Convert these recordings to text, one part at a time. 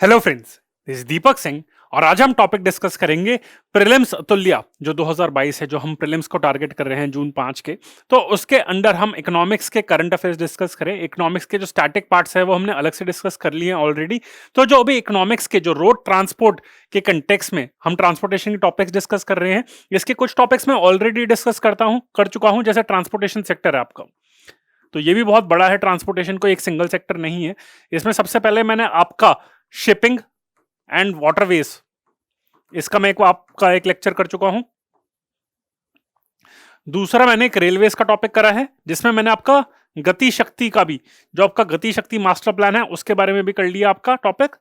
Hello friends, this is Deepak Singh और आज हम टॉपिक डिस्कस करेंगे प्रीलिम्स अतुल्या जो 2022 है, जो हम प्रीलिम्स को टारगेट कर रहे हैं जून 5 के। तो उसके अंडर हम इकोनॉमिक्स के करंट अफेयर्स डिस्कस करें। इकोनॉमिक्स के जो स्टैटिक पार्ट्स है वो हमने अलग से डिस्कस कर लिए हैं ऑलरेडी। तो जो अभी इकोनॉमिक्स के जो रोड ट्रांसपोर्ट के कंटेक्स में हम ट्रांसपोर्टेशन के टॉपिक्स डिस्कस कर रहे हैं, इसके कुछ टॉपिक्स मैं ऑलरेडी डिस्कस कर चुका हूं, जैसे ट्रांसपोर्टेशन सेक्टर है आपका। तो ये भी बहुत बड़ा है, ट्रांसपोर्टेशन को एक सिंगल सेक्टर नहीं है। इसमें सबसे पहले मैंने आपका शिपिंग एंड वाटरवेज, इसका मैं आपका एक लेक्चर कर चुका हूं। दूसरा मैंने एक रेलवेज का टॉपिक करा है, जिसमें मैंने आपका गति शक्ति का भी, जो आपका गति शक्ति मास्टर प्लान है उसके बारे में भी कर लिया आपका टॉपिक।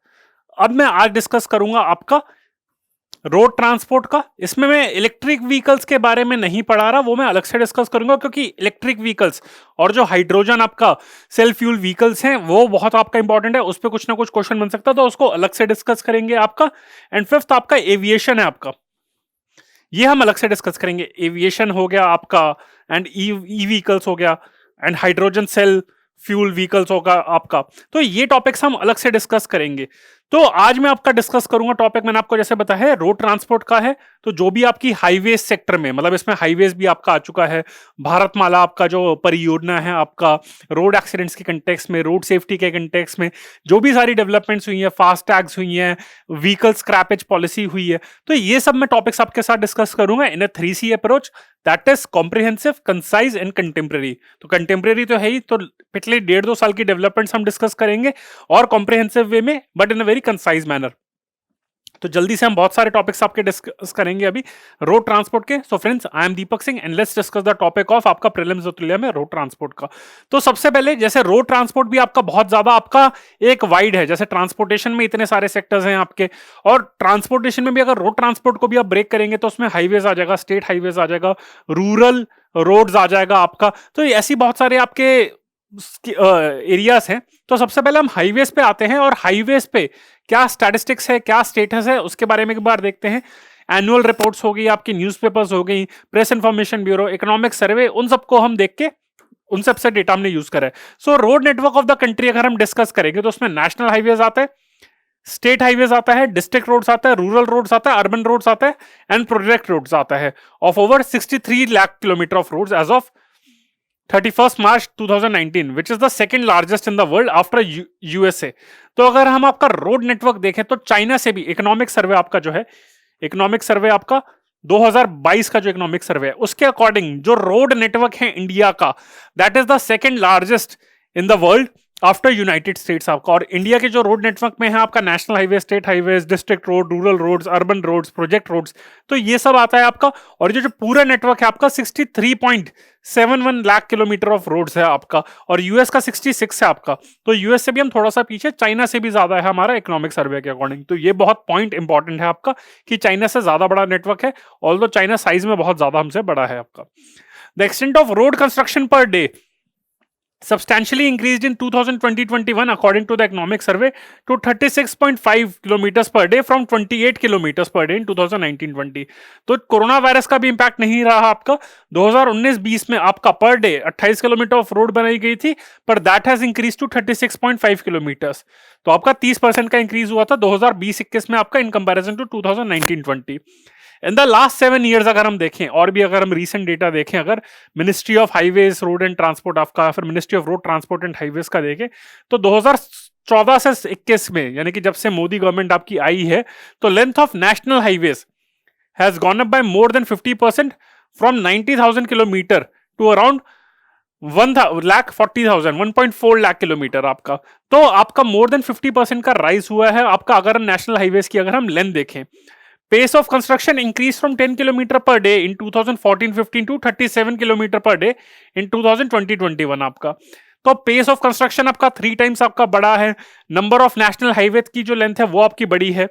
अब मैं आज डिस्कस करूंगा आपका रोड ट्रांसपोर्ट का। इसमें मैं इलेक्ट्रिक व्हीकल्स के बारे में नहीं पढ़ा रहा, वो मैं अलग से डिस्कस करूंगा, क्योंकि इलेक्ट्रिक व्हीकल्स और जो हाइड्रोजन आपका सेल्फ फ्यूल व्हीकल्स हैं वो बहुत आपका इंपॉर्टेंट है, उस पर कुछ ना कुछ क्वेश्चन बन सकता है, तो उसको अलग से डिस्कस करेंगे आपका। एंड फिफ्थ आपका एविएशन है आपका, ये हम अलग से डिस्कस करेंगे। एविएशन हो गया आपका, एंड ई व्हीकल्स हो गया, and hydrogen cell fuel vehicles होगा आपका। तो ये टॉपिक्स हम अलग से डिस्कस करेंगे। तो आज मैं आपका डिस्कस करूंगा टॉपिक, मैंने आपको जैसे बताया है रोड ट्रांसपोर्ट का है। तो जो भी आपकी हाईवेज सेक्टर में, मतलब इसमें हाईवेज भी आपका आ चुका है, भारतमाला आपका जो परियोजना है आपका, रोड एक्सीडेंट्स के कंटेक्स्ट में, रोड सेफ्टी के कंटेक्स्ट में जो भी सारी डेवलपमेंट्स हुई है, फास्ट टैग्स हुई हैं, व्हीकल स्क्रैपेज पॉलिसी हुई है, तो ये सब मैं टॉपिक्स आपके साथ डिस्कस करूंगा इन अ 3C approach, that is comprehensive, concise and contemporary. तो कंटेम्प्रेरी तो है ही, तो पिछले 1.5-2 साल की डेवलपमेंट्स हम डिस्कस करेंगे, और कॉम्प्रिहेंसिव वे में, but in a very concise manner. तो जल्दी से हम बहुत सारे टॉपिक्स आपके डिस्कस करेंगे अभी रोड ट्रांसपोर्ट के। So friends, I am Deepak Singh and let's discuss the topic of आपका प्रीलिम्स अतुल्या में रोड ट्रांसपोर्ट का। तो सबसे पहले, जैसे रोड ट्रांसपोर्ट भी आपका बहुत ज्यादा आपका एक वाइड है, जैसे ट्रांसपोर्टेशन में इतने सारे सेक्टर्स हैं आपके, और ट्रांसपोर्टेशन में भी अगर रोड ट्रांसपोर्ट को भी आप ब्रेक करेंगे तो उसमें हाईवेज आ जाएगा, स्टेट हाईवेज आ जाएगा, रूरल रोड्स आ जाएगा आपका। तो ऐसी बहुत सारे आपके एरियाज हैं। तो सबसे पहले हम हाईवेज पे आते हैं, और हाईवेज पे क्या स्टैटिस्टिक्स है, क्या स्टेटस है, उसके बारे में एक बार देखते हैं। एनुअल रिपोर्ट्स हो गई आपकी, न्यूज़पेपर्स हो गई, press information bureau, economic survey, उन सबको हम देख के उन सबसे डेटा हमने यूज करा है। So road network of the country अगर हम डिस्कस करेंगे तो उसमें नेशनल हाईवेज आता है, स्टेट हाईवेज आता है, डिस्ट्रिक्ट रोड्स आता है, रूरल रोड्स आता है, अर्बन रोड्स आता है, एंड प्रोजेक्ट रोड्स आता है, of over 63 lakh kilometre of roads as of 31st March 2019, which is the second largest in the world after USA। तो अगर हम आपका रोड नेटवर्क देखें तो चाइना से भी इकोनॉमिक सर्वे आपका जो है, इकोनॉमिक सर्वे आपका 2022 का जो इकोनॉमिक सर्वे है, उसके अकॉर्डिंग जो रोड नेटवर्क है इंडिया का, that is the second largest in the world after United states आपका। और इंडिया के जो रोड नेटवर्क में है आपका national highway, state highway, district road, rural roads, urban roads, project roads, तो ये सब आता है आपका। और ये जो पूरा नेटवर्क है आपका 63.71 लाख किलोमीटर ऑफ रोड्स है आपका, और यूएस का 66 है आपका। तो यूएस से भी हम थोड़ा सा पीछे, चाइना से भी ज्यादा है हमारा इकोनॉमिक सर्वे के अकॉर्डिंग। तो ये बहुत पॉइंट इंपॉर्टेंट है आपका कि चाइना से ज्यादा बड़ा नेटवर्क है, ऑल्दो चाइना साइज में बहुत ज्यादा हमसे बड़ा है आपका। The extent of road construction per day substantially increased in 2020-21 according to the economic survey to 36.5 kilometers per day from 28 kilometers per day in 2019-20। तो कोरोना वायरस का भी इंपैक्ट नहीं रहा आपका। 2019-20 में आपका per day 28 kilometre of road बनाई गई थी, पर that has increase to 36.5 kilometres. तो आपका 30% का इंक्रीज हुआ था 2020-21 में आपका, in comparison to 2019-20। In the last 7 years अगर हम देखें, और भी अगर हम रीसेंट डेटा देखें, अगर ministry of highways road and transport आपका, फिर ministry of road transport and highways का देखें, तो 2014 से 21 में, यानी कि जब से मोदी गवर्नमेंट आपकी आई है, तो length of national highways has gone up by more than 50% from 90,000 kilometre to around 1,40,000 lakh kilometre आपका। तो आपका मोर देन 50% का राइज हुआ है आपका, अगर नेशनल हाईवेज की अगर हम लेंथ देखें। Pace of construction increased from 10 km per day in 2014-15 to 37 km per day in 2020-21 आपका। तो पेस ऑफ कंस्ट्रक्शन आपका 3 टाइम्स आपका बड़ा है। नंबर ऑफ नेशनल हाईवे की जो लेंथ है वो आपकी बड़ी है।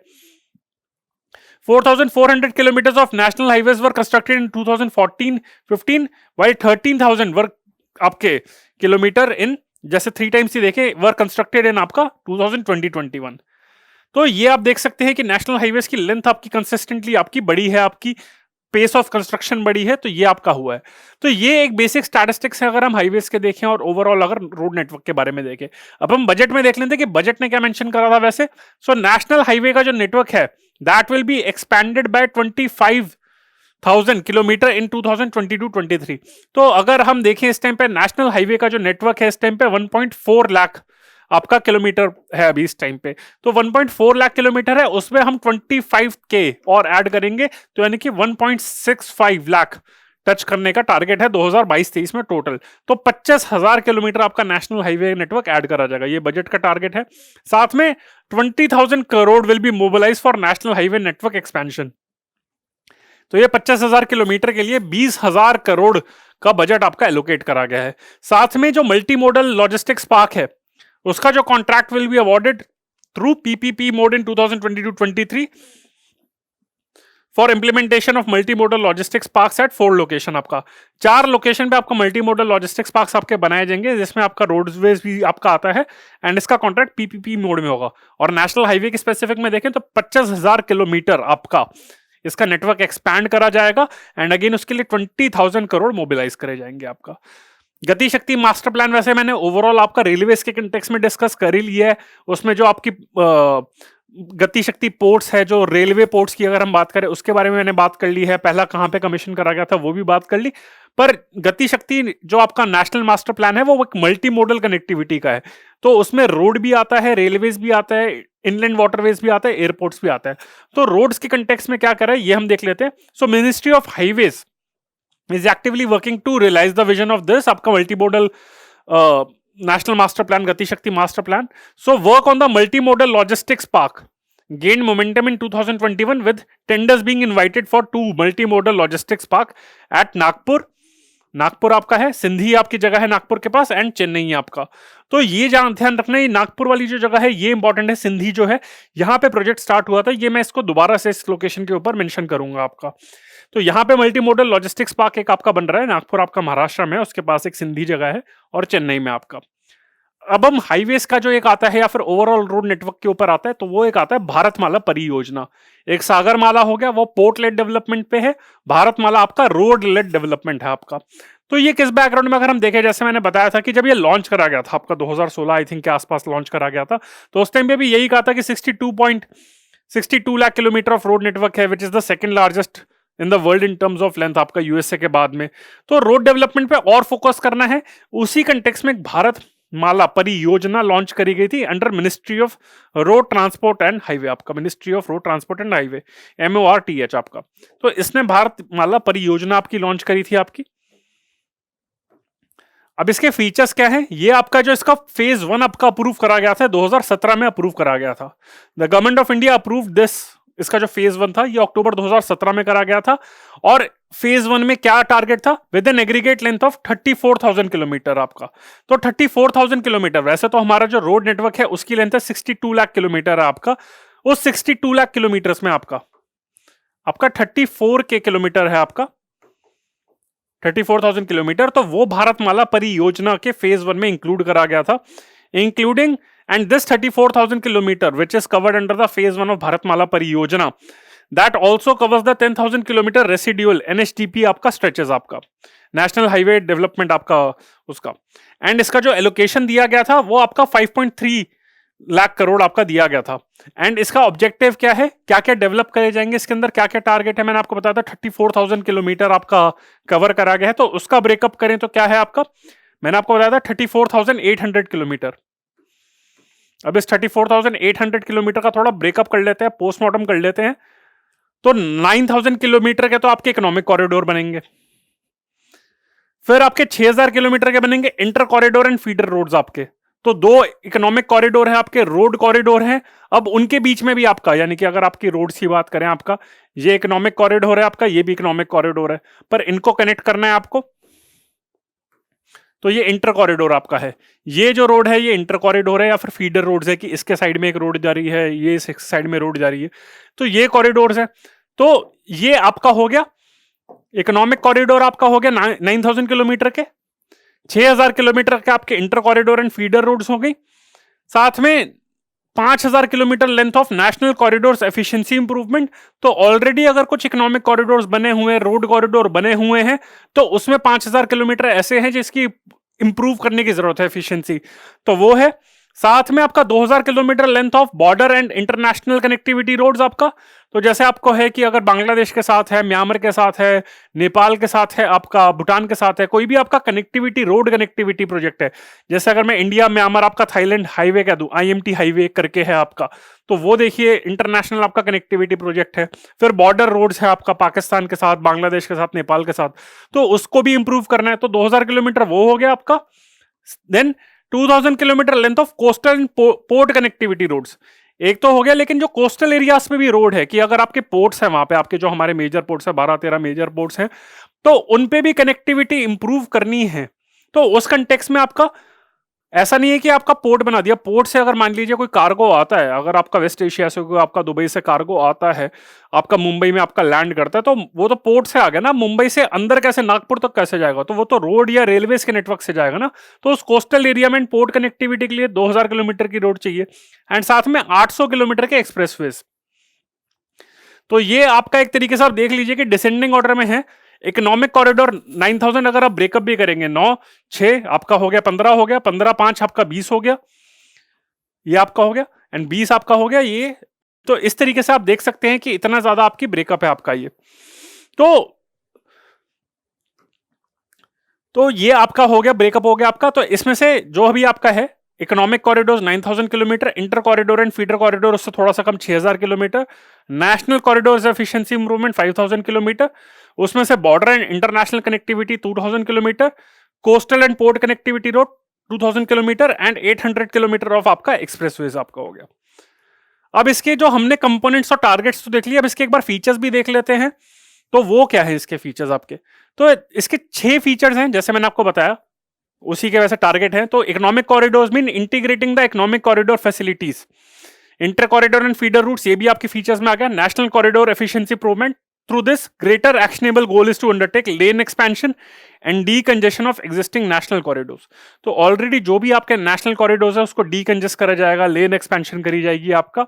4,400 kilometers of national highways were constructed in 2014-15, while 13,000 were आपके किलोमीटर इन, जैसे 3 टाइम्स ही देखे, वर कंस्ट्रक्टेड इन आपका 2020-21। तो ये आप देख सकते हैं कि नेशनल हाईवेज की लेंथ आपकी कंसिस्टेंटली आपकी बड़ी है आपकी। पेस ऑफ कंस्ट्रक्शन बढ़ी है, तो ये आपका हुआ है। तो ये एक बेसिक स्टैटिस्टिक्स है अगर हम हाईवेज के देखें और ओवरऑल अगर रोड नेटवर्क के बारे में देखें। अब हम बजट में देख लेते हैं कि बजट ने क्या मेंशन करा था वैसे। सो नेशनल हाईवे का जो नेटवर्क है that will be expanded by 25,000 kilometre in 2022-23। तो अगर हम देखें इस टाइम पे नेशनल हाईवे का जो नेटवर्क है इस टाइम पे 1.4 लाख आपका किलोमीटर है अभी इस टाइम पे। तो 1.4 लाख किलोमीटर है, उसमें हम 25K और ऐड करेंगे तो यानी कि 1.65 लाख टच करने का टारगेट है 2022-23 में टोटल। तो 25,000 किलोमीटर आपका नेशनल हाईवे नेटवर्क ऐड करा जाएगा, ये बजट का टारगेट है। साथ में 20,000 crore will be mobilise for national highway network expansion. तो ये 25,000 किलोमीटर के लिए 20,000 करोड़ का बजट आपका एलोकेट करा गया है। साथ में जो मल्टी मॉडल लॉजिस्टिक्स पार्क है उसका जो contract will be awarded through PPP mode in 2022-23 for implementation of multi model logistics parks at 4 location. आपका 4 लोकेशन पे आपका मल्टी मॉडल लॉजिस्टिक्स पार्क्स आपके बनाए जाएंगे, जिसमें आपका रोडवेज भी आपका आता है एंड इसका कॉन्ट्रैक्ट पीपीपी मोड में होगा। और नेशनल हाईवे के स्पेसिफिक में देखें तो 25,000 किलोमीटर आपका इसका नेटवर्क एक्सपैंड करा जाएगा एंड अगेन उसके लिए 20,000 करोड़ मोबिलाइज करे जाएंगे। आपका गति शक्ति मास्टर प्लान वैसे मैंने ओवरऑल आपका रेलवेज के कंटेक्स्ट में डिस्कस कर ही लिया है। उसमें जो आपकी गति शक्ति पोर्ट्स है, जो रेलवे पोर्ट्स की अगर हम बात करें उसके बारे में मैंने बात कर ली है, पहला कहां पे कमीशन करा गया था वो भी बात कर ली। पर गति शक्ति जो आपका नेशनल मास्टर प्लान है वो एक मल्टी मॉडल कनेक्टिविटी का है, तो उसमें रोड भी आता है, रेलवेज भी आता है, इनलैंड वाटरवेज भी आता है, एयरपोर्ट्स भी आता है। तो रोड्स के कंटेक्स्ट में क्या कर रहा है ये हम देख लेते हैं। So ministry of highways is actively working to realize the vision of this आपका multimodal national master plan, गति शक्ति master plan. So work on the multimodal logistics park gained momentum in 2021 with tenders being invited for 2 multimodal logistics park at Nagpur. Nagpur आपका है, सिंधी आपकी जगह है नागपुर के पास and Chennai आपका। तो ये ध्यान रखना, ये नागपुर वाली जो जगह है ये इंपॉर्टेंट है। सिंधी जो है यहाँ पे प्रोजेक्ट स्टार्ट हुआ था, ये मैं इसको दोबारा से इस लोकेशन के ऊपर मेंशन करूंगा आपका। तो यहाँ पे मल्टी मॉडल लॉजिस्टिक्स पार्क एक आपका बन रहा है, नागपुर आपका महाराष्ट्र में है, उसके पास एक सिंधी जगह है और चेन्नई में आपका। अब हम हाईवेज का जो एक आता है या फिर ओवरऑल रोड नेटवर्क के ऊपर आता है तो वो एक आता है भारतमाला परियोजना। एक सागरमाला हो गया वो पोर्ट लेड डेवलपमेंट पे है, भारतमाला आपका रोड लेड डेवलपमेंट है आपका। तो ये किस बैकग्राउंड में अगर हम देखें, जैसे मैंने बताया था कि जब ये लॉन्च करा गया था आपका 2016 आई थिंक के आसपास लॉन्च करा गया था, तो उस टाइम पे भी यही कहा था कि 62 lakh kilometre of road network है which is the second largest in the world in terms of length आपका यूएसए के बाद में। तो रोड डेवलपमेंट पे और फोकस करना है। उसी कंटेक्स्ट में एक भारत माला परियोजना लॉन्च करी गई थी under ministry of road transport and highway, आपका ministry of road transport and highway MORTH आपका। तो इसने भारत माला परियोजना आपकी लॉन्च करी थी आपकी। अब इसके फीचर्स क्या हैं, ये आपका जो इसका फेज 1 आपका अप्रूव करा गया था 2017 में अप्रूव करा गया था। The government of India approve this, इसका जो फेज 1 था ये अक्टूबर 2017 में करा गया था। और फेज 1 में क्या टारगेट था, with an aggregate length of 34,000 kilometre आपका। तो 34,000 किलोमीटर, वैसे तो हमारा जो रोड नेटवर्क है उसकी लेंथ है 62 लाख किलोमीटर है आपका। उस 62 लाख किलोमीटर में आपका 34 के किलोमीटर है आपका 34,000 किलोमीटर, तो वो भारतमाला परियोजना के फेज 1 में इंक्लूड करा गया था। Including and this 34,000 kilometer which is covered under the phase 1 of Bharatmala Pariyojana that also covers the 10,000 kilometer residual NHDP आपका stretches आपका नेशनल हाईवे डेवलपमेंट आपका उसका। एंड इसका जो एलोकेशन दिया गया था वो आपका 5.3 लाख करोड़ आपका दिया गया था। एंड इसका ऑब्जेक्टिव क्या है, क्या क्या डेवलप करे जाएंगे इसके अंदर, क्या क्या टारगेट है, मैंने आपको बताया था 34,000 किलोमीटर आपका कवर करा गया है। तो उसका ब्रेकअप करें तो क्या है आपका, मैंने आपको बताया था 34,800 किलोमीटर। अब इस 34,800 किलोमीटर का थोड़ा ब्रेकअप कर लेते हैं, पोस्टमार्टम कर लेते हैं। तो 9,000 किलोमीटर के तो आपके इकोनॉमिक कॉरिडोर बनेंगे, फिर आपके 6,000 किलोमीटर के बनेंगे inter corridor and feeder roads आपके। तो 2 इकोनॉमिक कॉरिडोर है आपके, रोड कॉरिडोर है। अब उनके बीच में भी आपका, यानी कि अगर आपकी रोड्स की बात करें, आपका ये इकोनॉमिक कॉरिडोर है आपका, ये भी इकोनॉमिक कॉरिडोर है, पर इनको कनेक्ट करना है आपको, तो ये इंटर कॉरिडोर आपका है। ये जो रोड है ये इंटर कॉरिडोर है या फिर फीडर रोड्स है कि इसके साइड में एक रोड जा रही है, ये इस साइड में रोड जा रही है, तो ये कॉरिडोर्स है। तो ये आपका हो गया इकोनॉमिक कॉरिडोर, आपका हो गया 9,000 किलोमीटर के। 6,000 किलोमीटर के आपके inter corridor and feeder roads हो गई। साथ में 5000 kilometre length of national corridors efficiency improvement. तो ऑलरेडी अगर कुछ इकोनॉमिक कॉरिडोर्स बने हुए हैं, रोड कॉरिडोर बने हुए हैं, तो उसमें 5000 किलोमीटर ऐसे हैं जिसकी इंप्रूव करने की जरूरत है एफिशिएंसी, तो वो है। साथ में आपका 2000 kilometre length of border and international connectivity roads आपका। तो जैसे आपको है कि अगर बांग्लादेश के साथ है, म्यांमार के साथ है, नेपाल के साथ है, आपका भूटान के साथ है, कोई भी आपका कनेक्टिविटी रोड कनेक्टिविटी प्रोजेक्ट है, जैसे अगर मैं इंडिया म्यांमार आपका थाईलैंड हाईवे कह दूं, IMT हाईवे करके है आपका, तो वो देखिए इंटरनेशनल आपका कनेक्टिविटी प्रोजेक्ट है। फिर बॉर्डर रोड्स है आपका पाकिस्तान के साथ, बांग्लादेश के साथ, नेपाल के साथ, तो उसको भी इंप्रूव करना है। तो 2000 किलोमीटर वो हो गया आपका। Then 2000 kilometre length of coastal and port connectivity roads, एक तो हो गया, लेकिन जो कोस्टल एरियाज में भी रोड है कि अगर आपके पोर्ट्स हैं वहां पे, आपके जो हमारे मेजर पोर्ट्स है 12-13 मेजर पोर्ट्स हैं, तो उन पे भी कनेक्टिविटी इंप्रूव करनी है। तो उस कंटेक्स्ट में आपका ऐसा नहीं है कि आपका पोर्ट बना दिया, पोर्ट से अगर मान लीजिए कोई कार्गो आता है, अगर आपका वेस्ट एशिया से कोई आपका दुबई से कार्गो आता है, आपका मुंबई में आपका लैंड करता है, तो वो तो पोर्ट से आ गया ना, मुंबई से अंदर कैसे नागपुर तक कैसे जाएगा, तो वो तो रोड या रेलवेज के नेटवर्क से जाएगा ना। तो उस कोस्टल एरिया में पोर्ट कनेक्टिविटी के लिए 2000 किलोमीटर की रोड चाहिए, एंड साथ में 800 किलोमीटर के एक्सप्रेसवेज। तो ये आपका एक तरीके से आप देख लीजिए कि डिसेंडिंग ऑर्डर में है। इकोनॉमिक कॉरिडोर 9000 अगर आप ब्रेकअप भी करेंगे, 9 6 आपका हो गया, 15 हो गया, 15 5 आपका 20 हो गया, ये आपका हो गया, एंड 20 आपका हो गया ये। तो इस तरीके से आप देख सकते हैं कि इतना ज्यादा आपकी ब्रेकअप है आपका ये। तो ये आपका हो गया, ब्रेकअप हो गया आपका। तो इसमें से जो भी आपका है economic corridor 9000 kilometre, inter corridor and feeder corridor उससे थोड़ा सा कम 6000 kilometre, national corridor efficiency improvement 5000 kilometre, उसमें से border and international connectivity 2000 kilometre, coastal and port connectivity road 2000 kilometre and 800 kilometre of आपका एक्सप्रेसवेज आपका हो गया। अब इसके जो हमने कंपोनेंट्स और टारगेट्स तो देख लिया, अब इसके एक बार फीचर्स भी देख लेते हैं। तो वो क्या है इसके फीचर्स आपके, तो इसके 6 फीचर्स हैं जैसे मैंने आपको बताया, उसी के वैसे टारगेट है। तो economic corridors mean integrating the economic corridor facilities, inter corridor and feeder routes, ये भी आपके फीचर्स में आ गया। National corridor efficiency improvement, through this greater actionable goal is to undertake lane expansion and decongestion of existing national corridors. तो already जो भी आपके नेशनल कॉरिडोर्स है उसको डीकंजेस्ट करा जाएगा, लेन एक्सपेंशन करी जाएगी आपका।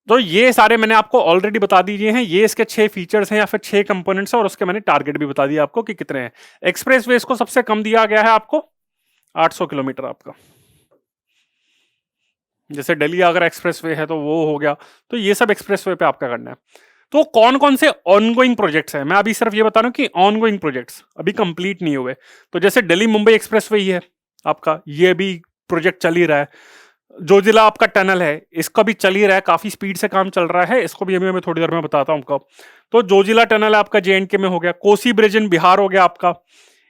तो ये सारे मैंने आपको ऑलरेडी बता दीजिए हैं, ये इसके 6 फीचर्स हैं या फिर 6 कंपोनेंट्स हैं, और उसके मैंने टारगेट भी बता दिया आपको कि कितने हैं। एक्सप्रेसवेज को सबसे कम दिया गया है आपको 800 किलोमीटर आपका, जैसे दिल्ली आगरा एक्सप्रेसवे है तो वो हो गया। तो ये सब एक्सप्रेसवे पे आपका करना है। तो कौन कौन से ऑनगोइंग प्रोजेक्ट्स हैं, मैं अभी सिर्फ ये बता रहा हूं कि ऑनगोइंग प्रोजेक्ट्स अभी कंप्लीट नहीं हुए। तो जैसे दिल्ली मुंबई एक्सप्रेसवे ही है आपका, ये भी प्रोजेक्ट चल ही रहा है। जोजिला आपका टनल है, इसका भी चल ही रहा है, काफी स्पीड से काम चल रहा है, इसको भी अभी मैं थोड़ी देर में बताता हूं कब। तो जोजिला टनल आपका JNK में हो गया। कोसी ब्रिज इन बिहार हो गया आपका।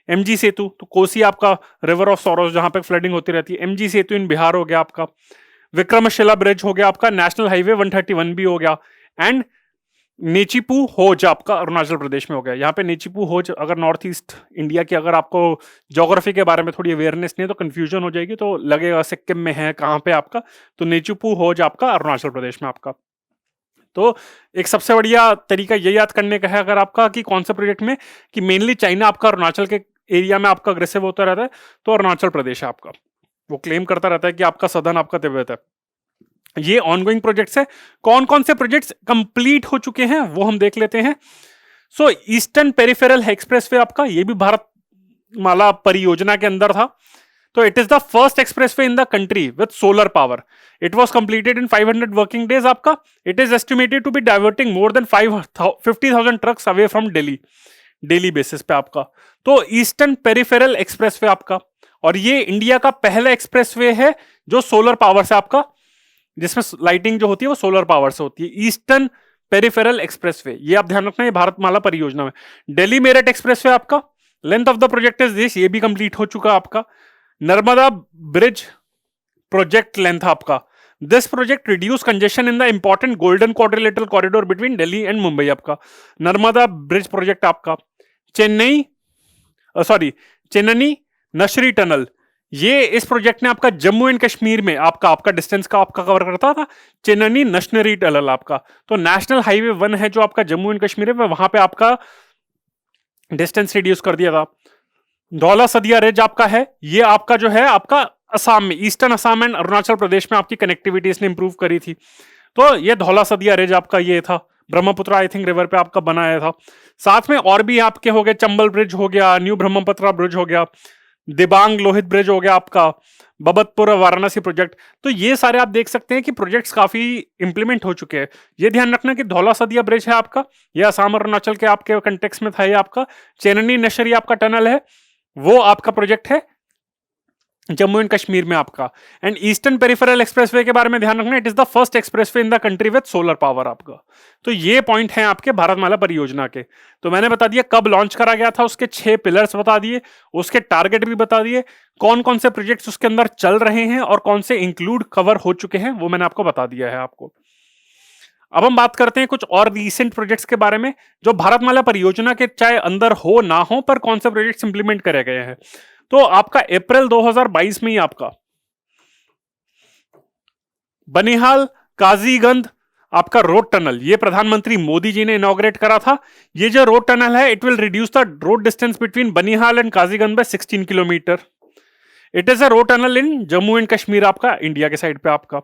MG सेतु, तो कोसी आपका रिवर ऑफ सॉरोज जहां पे फ्लडिंग होती रहती है, MG सेतु इन बिहार हो गया आपका। विक्रमशिला ब्रिज हो गया आपका, नेशनल हाईवे 131 भी हो गया। एंड नेचीपू होज आपका अरुणाचल प्रदेश में हो गया। यहाँ पे नेचीपू होज, अगर नॉर्थ ईस्ट इंडिया की अगर आपको ज्योग्राफी के बारे में थोड़ी अवेयरनेस नहीं है तो कंफ्यूजन हो जाएगी, तो लगेगा सिक्किम में है कहाँ पे आपका, तो नेचीपू होज आपका अरुणाचल प्रदेश में आपका। तो एक सबसे बढ़िया तरीका ये याद करने का है अगर आपका कि कौन से प्रोजेक्ट में, कि मेनली चाइना आपका अरुणाचल के एरिया में आपका अग्रेसिव होता रहता है, तो अरुणाचल प्रदेश है आपका, वो क्लेम करता रहता है कि आपका सदन आपका तिब्बत है। ये ऑनगोइंग प्रोजेक्ट्स है। कौन कौन से प्रोजेक्ट्स कंप्लीट हो चुके हैं वो हम देख लेते हैं। सो ईस्टर्न पेरिफेरल एक्सप्रेसवे आपका, ये भी भारत माला परियोजना के अंदर था। तो it is the first expressway in the country with solar power. It was completed in 500 working days आपका। It is estimated to be diverting more than 50,000 trucks away from Delhi, daily basis पे आपका। तो ईस्टर्न पेरिफेरल एक्सप्रेसवे आपका, और ये India का पहला expressway है जो सोलर पावर से आपका, जिसमें लाइटिंग जो होती है वो सोलर पावर से होती है। ईस्टर्न पेरिफेरल एक्सप्रेसवे, ये आप ध्यान रखना, ये भारतमाला परियोजना में। दिल्ली मेरठ एक्सप्रेसवे आपका, length of the project is this, ये भी कंप्लीट हो चुका आपका। नर्मदा ब्रिज प्रोजेक्ट लेंथ आपका, this project reduce congestion in the important golden quadrilateral corridor between Delhi and Mumbai आपका। नर्मदा ब्रिज प्रोजेक्ट आपका। चेन्नई नशरी टनल, ये इस प्रोजेक्ट ने आपका जम्मू एंड कश्मीर में आपका डिस्टेंस का आपका कवर करता था। चेन्नई नशनरी टनल आपका, तो नेशनल हाईवे 1 है जो आपका जम्मू एंड कश्मीर में, वहां पे आपका डिस्टेंस रिड्यूस कर दिया था। धौला सदिया रिज आपका है, ये आपका जो है आपका असम में, ईस्टर्न असम एंड अरुणाचल प्रदेश में आपकी कनेक्टिविटी इसने इंप्रूव करी थी। तो ये धौला सदिया रिज आपका ये था, ब्रह्मपुत्र आई थिंक रिवर पे आपका बनाया था। साथ में और भी आपके हो गए, चंबल ब्रिज हो गया, न्यू ब्रह्मपुत्र ब्रिज हो गया, दिबांग लोहित ब्रिज हो गया आपका, बबतपुर वाराणसी प्रोजेक्ट। तो ये सारे आप देख सकते हैं कि प्रोजेक्ट्स काफी इंप्लीमेंट हो चुके हैं। ये ध्यान रखना कि धौला सदिया ब्रिज है आपका, ये असम और अरुणाचल के आपके कंटेक्स में था। ये आपका चेननी नशरी आपका टनल है, वो आपका प्रोजेक्ट है जम्मू एंड कश्मीर में आपका। एंड ईस्टर्न पेरिफेरल एक्सप्रेसवे के बारे में ध्यान रखना, it is the first expressway in the country with solar power आपका। तो ये पॉइंट है आपके भारतमाला परियोजना के। तो मैंने बता दिया कब लॉन्च करा गया था, उसके 6 पिलर्स बता दिए, उसके टारगेट भी बता दिए, कौन कौन से प्रोजेक्ट्स उसके अंदर चल रहे हैं और कौन से इंक्लूड कवर हो चुके हैं, वो मैंने आपको बता दिया है आपको। अब हम बात करते हैं कुछ और रिसेंट प्रोजेक्ट्स के बारे में जो भारतमाला परियोजना के चाहे अंदर हो ना हो, पर कौन से प्रोजेक्ट्स इंप्लीमेंट करे गए हैं। तो आपका अप्रैल 2022 में ही आपका बनिहाल काजीगंज आपका रोड टनल, ये प्रधानमंत्री मोदी जी ने इनॉग्रेट करा था। ये जो रोड टनल है, it will reduce the road distance between Banihal and Qazigund by 16 kilometre. It is a road tunnel in Jammu and Kashmir आपका, इंडिया के साइड पे आपका।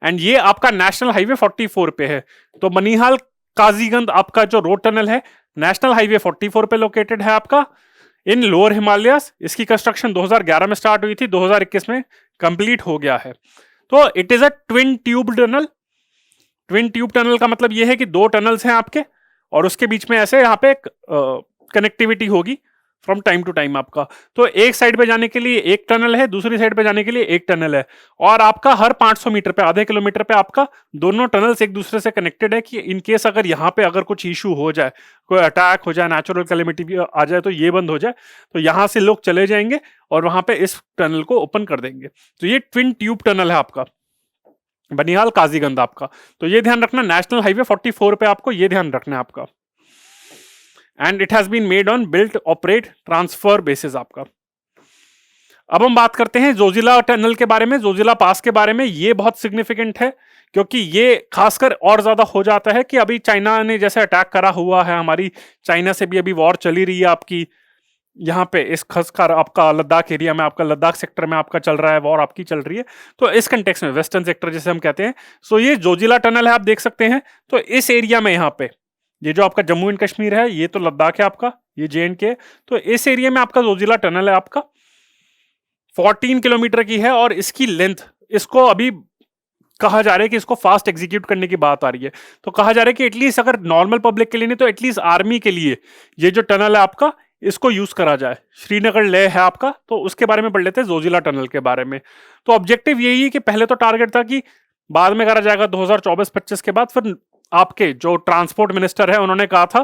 एंड ये आपका नेशनल हाईवे 44 पे है। तो बनिहाल काजीगंज आपका जो रोड टनल है, नेशनल हाईवे 44 पे लोकेटेड है आपका इन लोअर हिमालयस। इसकी कंस्ट्रक्शन 2011 में स्टार्ट हुई थी, 2021 में कंप्लीट हो गया है। तो it is a twin tube tunnel. Twin tube tunnel का मतलब यह है कि 2 टनल्स हैं आपके और उसके बीच में ऐसे यहाँ पे कनेक्टिविटी होगी फ्रॉम टाइम टू टाइम आपका। तो एक साइड पे जाने के लिए एक टनल है, दूसरी साइड पे जाने के लिए एक टनल है, और आपका हर 500 मीटर पे, आधे किलोमीटर पे आपका दोनों टनल्स एक दूसरे से कनेक्टेड है कि इन केस अगर यहाँ पे अगर कुछ इशू हो जाए, कोई अटैक हो जाए, नेचुरल कैलेमिटी भी आ जाए, तो ये बंद हो जाए, तो यहाँ से लोग चले जाएंगे और वहां पे इस टनल को ओपन कर देंगे। तो ये ट्विन ट्यूब टनल है आपका बनिहाल काजीगंज आपका। तो ये ध्यान रखना, नेशनल हाईवे 44 पे आपको ये ध्यान रखना है आपका। And it has been made on built operate transfer basis आपका। अब हम बात करते हैं जोजिला टनल के बारे में, जोजिला पास के बारे में। ये बहुत सिग्निफिकेंट है क्योंकि ये खासकर और ज्यादा हो जाता है कि अभी चाइना ने जैसे अटैक करा हुआ है, हमारी चाइना से भी अभी वॉर चली रही है आपकी, यहाँ पे इस खासकर आपका लद्दाख एरिया में, आपका लद्दाख सेक्टर में आपका चल रहा है वॉर, आपकी चल रही है। तो इस कंटेक्स्ट में वेस्टर्न सेक्टर जैसे हम कहते हैं, सो ये जोजिला टनल है, आप देख सकते हैं। तो इस एरिया में यहाँ पे ये जो आपका जम्मू एंड कश्मीर है, ये तो लद्दाख है आपका, ये JNK, तो इस एरिया में आपका जोजिला टनल है आपका 14 किलोमीटर की है। और इसकी लेंथ, इसको अभी कहा जा रहा है कि इसको फास्ट एग्जीक्यूट करने की बात आ रही है। तो कहा जा रहा है कि एटलीस्ट अगर नॉर्मल पब्लिक के लिए नहीं तो एटलीस्ट आर्मी के लिए ये जो टनल है आपका, इसको यूज करा जाए। श्रीनगर लेह है आपका, तो उसके बारे में पढ़ लेते हैं जोजिला टनल के बारे में। तो ऑब्जेक्टिव यही है कि पहले तो टारगेट था कि बाद में करा जाएगा 2024-25 के बाद। फिर आपके जो ट्रांसपोर्ट मिनिस्टर है उन्होंने कहा था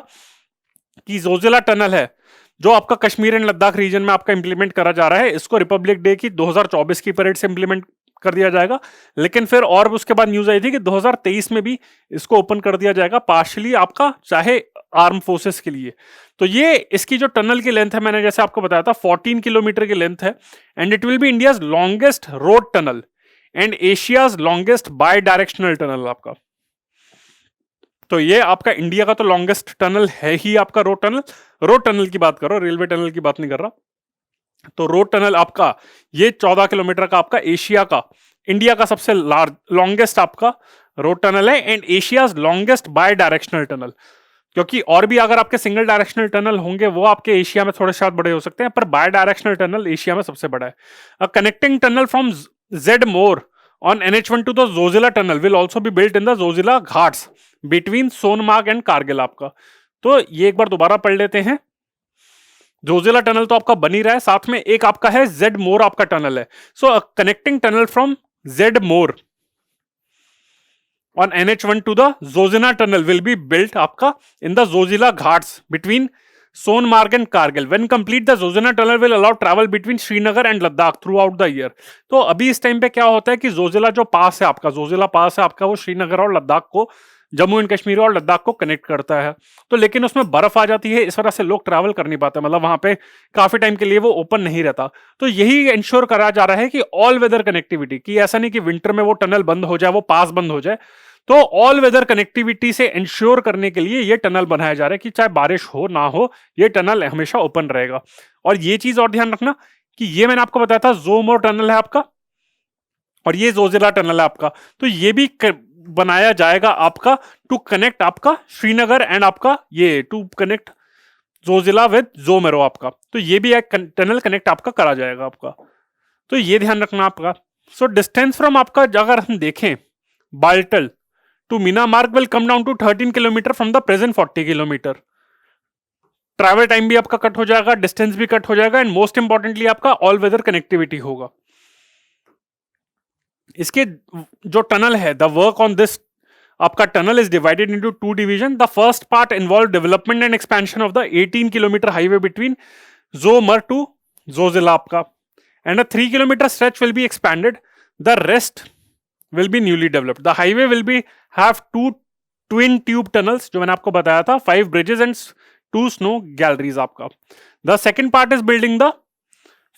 कि जोजिला टनल है जो आपका कश्मीर एंड लद्दाख रीजन में आपका इंप्लीमेंट करा जा रहा है, इसको रिपब्लिक डे की 2024 की परेड से इंप्लीमेंट कर दिया जाएगा। लेकिन फिर और उसके बाद न्यूज आई थी कि 2023 में भी इसको ओपन कर दिया जाएगा पार्शली आपका, चाहे आर्म फोर्सेस के लिए। तो ये इसकी जो टनल की लेंथ है, मैंने जैसे आपको बताया था 14 किलोमीटर की लेंथ है। And it will be India's longest road tunnel and Asia's longest bidirectional tunnel आपका। तो ये आपका इंडिया का तो लॉन्गेस्ट टनल है ही आपका रोड टनल। रोड टनल की बात करो, रेलवे टनल की बात नहीं कर रहा। तो रोड टनल आपका ये 14 किलोमीटर का आपका एशिया का, इंडिया का सबसे लॉन्गेस्ट आपका रोड टनल है and Asia's longest bidirectional tunnel. क्योंकि और भी अगर आपके सिंगल डायरेक्शनल टनल होंगे वो आपके एशिया में थोड़े शायद बड़े हो सकते हैं, पर बाय डायरेक्शनल टनल एशिया में सबसे बड़ा है। A connecting tunnel from Z-Morh on NH1 to the Zojila tunnel will also be built in the Zojila Ghats between Sonmarg and Kargil आपका। तो ये एक बार दोबारा पढ़ लेते हैं। जोजिला टनल तो आपका बन ही रहा है, साथ में एक आपका है जेड मोर आपका टनल है। सो connecting tunnel from Z more on NH1 to the Zojila tunnel will be built आपका in the Zojila Ghats between Sonmarg and Kargil. When complete, the Zojila tunnel will allow travel between Srinagar and Ladakh throughout the year. तो अभी इस time पे क्या होता है कि जोजिला जो पास है आपका, जोजिला पास है आपका, वो श्रीनगर और लद्दाख को, जम्मू एंड कश्मीर और लद्दाख को कनेक्ट करता है। तो लेकिन उसमें बर्फ आ जाती है, इस वजह से लोग ट्रैवल कर नहीं पाते, मतलब वहां पे काफी टाइम के लिए वो ओपन नहीं रहता। तो यही इंश्योर करा जा रहा है कि ऑल वेदर कनेक्टिविटी, कि ऐसा नहीं कि विंटर में वो टनल बंद हो जाए, वो पास बंद हो जाए। तो ऑल वेदर कनेक्टिविटी से इंश्योर करने के लिए ये टनल बनाया जा रहा है कि चाहे बारिश हो ना हो, ये टनल हमेशा ओपन रहेगा। और ये चीज और ध्यान रखना कि ये मैंने आपको बताया था जोमोर टनल है आपका, और ये जोजिला टनल है आपका। तो ये भी बनाया जाएगा आपका टू कनेक्ट आपका श्रीनगर एंड आपका ये टू कनेक्ट जोजिला विद जोमेरो आपका। तो ये भी एक टनल कनेक्ट आपका करा जाएगा आपका। तो ये ध्यान रखना आपका। सो डिस्टेंस फ्रॉम आपका अगर हम देखें Baltal to Minamarg will come down to 13 kilometre from the present 40 kilometre. Travel time भी आपका कट हो जाएगा, डिस्टेंस भी कट हो जाएगा एंड मोस्ट इंपॉर्टेंटली आपका ऑल वेदर कनेक्टिविटी होगा। इसके जो टनल है, द वर्क ऑन दिस आपका tunnel is divided into two division. The first part involve development and expansion of the 18 kilometre highway between Z-Morh to Zojila आपका and a 3 kilometre stretch will be expanded. The rest will be newly developed. The highway will be have two twin tube tunnels जो मैंने आपको बताया था, 5 bridges and 2 snow galleries आपका। The second part is building the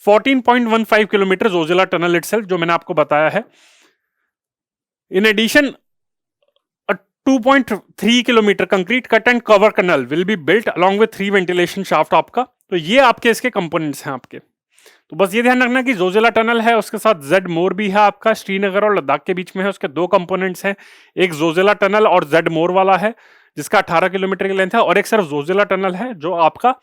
14.15 kilometer Zojila tunnel itself जो मैंने आपको बताया है। In addition, a 2.3 kilometer concrete cut and cover canal will be built along with 3 ventilation shaft आपका। तो ये आपके इसके कंपोनेंट्स हैं आपके। तो बस ये ध्यान रखना कि जोजिला टनल है, उसके साथ जेड मोर भी है आपका, श्रीनगर और लद्दाख के बीच में है, उसके 2 कंपोनेंट्स हैं। एक जोजिला टनल और जेड मोर वाला है जिसका 18 किलोमीटर की लेंथ है, और एक सिर्फ जोजिला टनल है जो आपका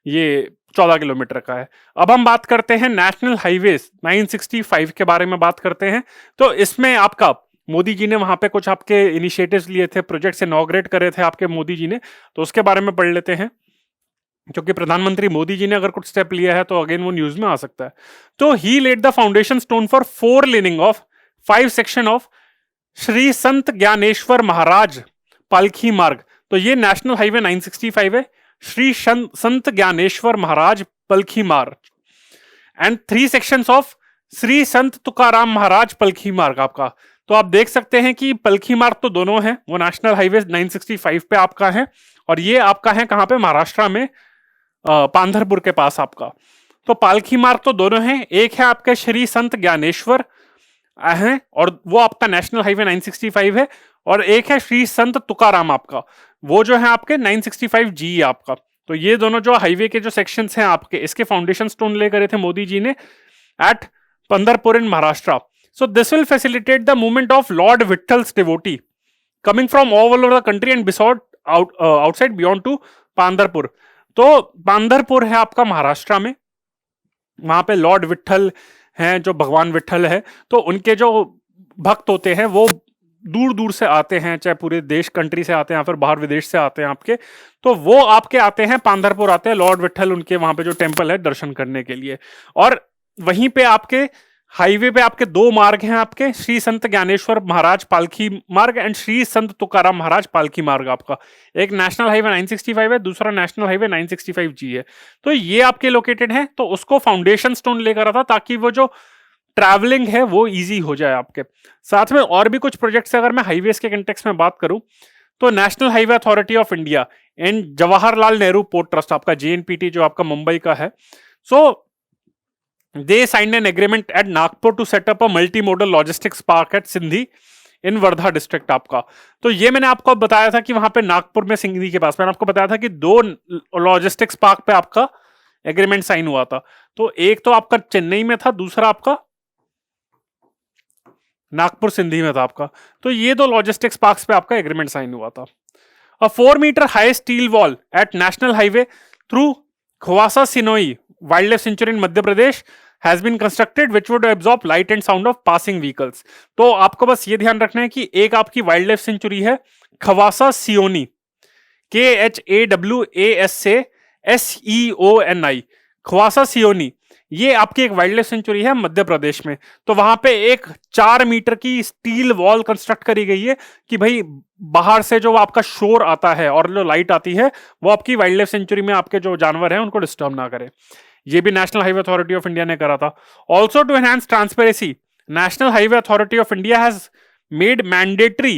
ये 14 किलोमीटर का है। अब हम बात करते हैं नेशनल हाईवे 965 के बारे में बात करते हैं। तो इसमें आपका मोदी जी ने वहां पे कुछ आपके इनिशिएटिव्स लिए थे, प्रोजेक्ट्स इनॉग्रेट करे थे आपके मोदी जी ने, तो उसके बारे में पढ़ लेते हैं क्योंकि प्रधानमंत्री मोदी जी ने अगर कुछ स्टेप लिया है तो अगेन वो न्यूज में आ सकता है। तो he laid the foundation stone for 4 laning of 5 section of Shri Sant Dnyaneshwar महाराज पालखी मार्ग। तो ये नेशनल हाईवे 965 है, श्री संत ज्ञानेश्वर महाराज पलखी मार्ग एंड 3 सेक्शंस ऑफ श्री संत तुकाराम महाराज पलखी मार्ग आपका। तो आप देख सकते हैं कि पलखी मार्ग तो दोनों है, वो नेशनल हाईवे 965 पे आपका है, और ये आपका है कहां पे, महाराष्ट्र में पांधरपुर के पास आपका। तो पालखी मार्ग तो दोनों हैं, एक है आपके श्री संत ज्ञानेश्वर है और वो आपका नेशनल हाईवे 965 है, और एक है श्री संत तुकाराम आपका, वो जो है आपके 965 जी आपका। तो ये दोनों जो हाईवे के जो सेक्शंस हैं आपके, इसके फाउंडेशन स्टोन ले करे थे मोदी जी ने at Pandharpur in Maharashtra. So this will facilitate the movement of lord Vitthal's devotee coming from all over the country and besides outside beyond to Pandharpur. तो पांढरपुर है आपका महाराष्ट्र में, वहां पे लॉर्ड विठल हैं जो भगवान विठल है, तो उनके जो भक्त होते हैं वो दूर दूर से आते हैं, चाहे पूरे देश कंट्री से आते हैं या फिर बाहर विदेश से आते हैं आपके, तो वो आपके आते हैं पांढरपुर आते हैं लॉर्ड विठल उनके वहां पे जो टेम्पल है दर्शन करने के लिए। और वहीं पे आपके हाईवे पे आपके 2 मार्ग हैं आपके, श्री संत ज्ञानेश्वर महाराज पालकी मार्ग एंड श्री संत तुकाराम महाराज पालकी मार्ग आपका। एक नेशनल हाईवे 965 है, दूसरा नेशनल हाईवे 965 जी है। तो ये आपके लोकेटेड है, तो उसको फाउंडेशन स्टोन लेकर आता ताकि वो जो ट्रैवलिंग है वो इजी हो जाए आपके। साथ में और भी कुछ प्रोजेक्ट्स, अगर मैं हाईवेज के कंटेक्स्ट में बात करूं तो national highway authority of India and Jawaharlal Nehru port trust आपका JNPT जो आपका मुंबई का है, सो they signed an agreement at Nagpur to set up a multimodal logistics park at Sindhi in Wardha district आपका। तो ये मैंने आपको बताया था कि वहां पे नागपुर में सिंधी के पास मैंने आपको बताया था कि 2 लॉजिस्टिक्स पार्क पे आपका एग्रीमेंट साइन हुआ था। तो एक तो आपका चेन्नई में था, दूसरा आपका नागपुर सिंधी में था आपका। तो ये 2 लॉजिस्टिक्स पार्क्स पे आपका एग्रीमेंट साइन हुआ था। A 4 metre high steel wall at national highway through Khawasa Seoni wild life sanctuary in Madhya Pradesh has been constructed which would absorb light and sound of passing vehicles। तो आपको बस ये ध्यान रखना है कि एक आपकी वाइल्ड लाइफ सेंचुरी है खवासा सियोनी, KHAWASA खवासा सियोनी, ये आपकी एक वाइल्ड लाइफ सेंचुरी है मध्य प्रदेश में। तो वहां पे एक 4 मीटर की स्टील वॉल कंस्ट्रक्ट करी गई है कि भाई बाहर से जो आपका शोर आता है और जो लाइट आती है वो आपकी वाइल्ड लाइफ सेंचुरी में आपके जो जानवर हैं उनको डिस्टर्ब ना करे। ये भी national highway authority of India ने करा था। Also to enhance transparency, national highway authority of India has made mandatory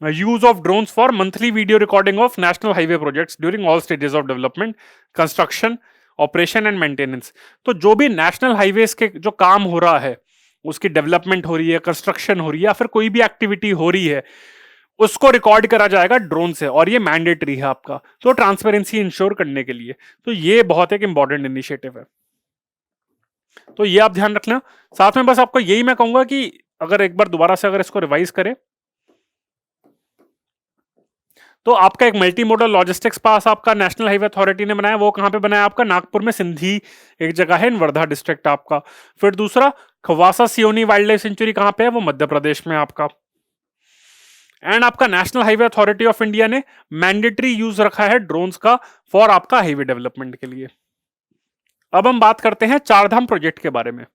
use of drones for monthly video recording of national highway projects during all stages of development, construction, operation and maintenance. तो जो भी national highways के जो काम हो रहा है, उसकी डेवलपमेंट हो रही है, कंस्ट्रक्शन हो रही है या फिर कोई भी एक्टिविटी हो रही है, उसको रिकॉर्ड करा जाएगा ड्रोन से, और ये मैंडेटरी है आपका, तो ट्रांसपेरेंसी इंश्योर करने के लिए। तो ये बहुत एक इंपॉर्टेंट इनिशिएटिव है। तो ये आप ध्यान रखना। साथ में बस आपको यही मैं कहूंगा कि अगर एक बार दोबारा से अगर इसको रिवाइज करें तो आपका एक मल्टी मॉडल लॉजिस्टिक्स पास आपका नेशनल हाईवे अथॉरिटी ने बनाया, वो कहां पे बनाया आपका नागपुर में, सिंधी एक जगह है इन वर्धा डिस्ट्रिक्ट आपका। फिर दूसरा Khawasa Seoni wild life century कहां पे है, वो मध्य प्रदेश में आपका। एंड आपका national highway authority of India ने मैंडेटरी यूज रखा है ड्रोन्स का फॉर आपका हाईवे डेवलपमेंट के लिए। अब हम बात करते हैं चारधाम प्रोजेक्ट के बारे में।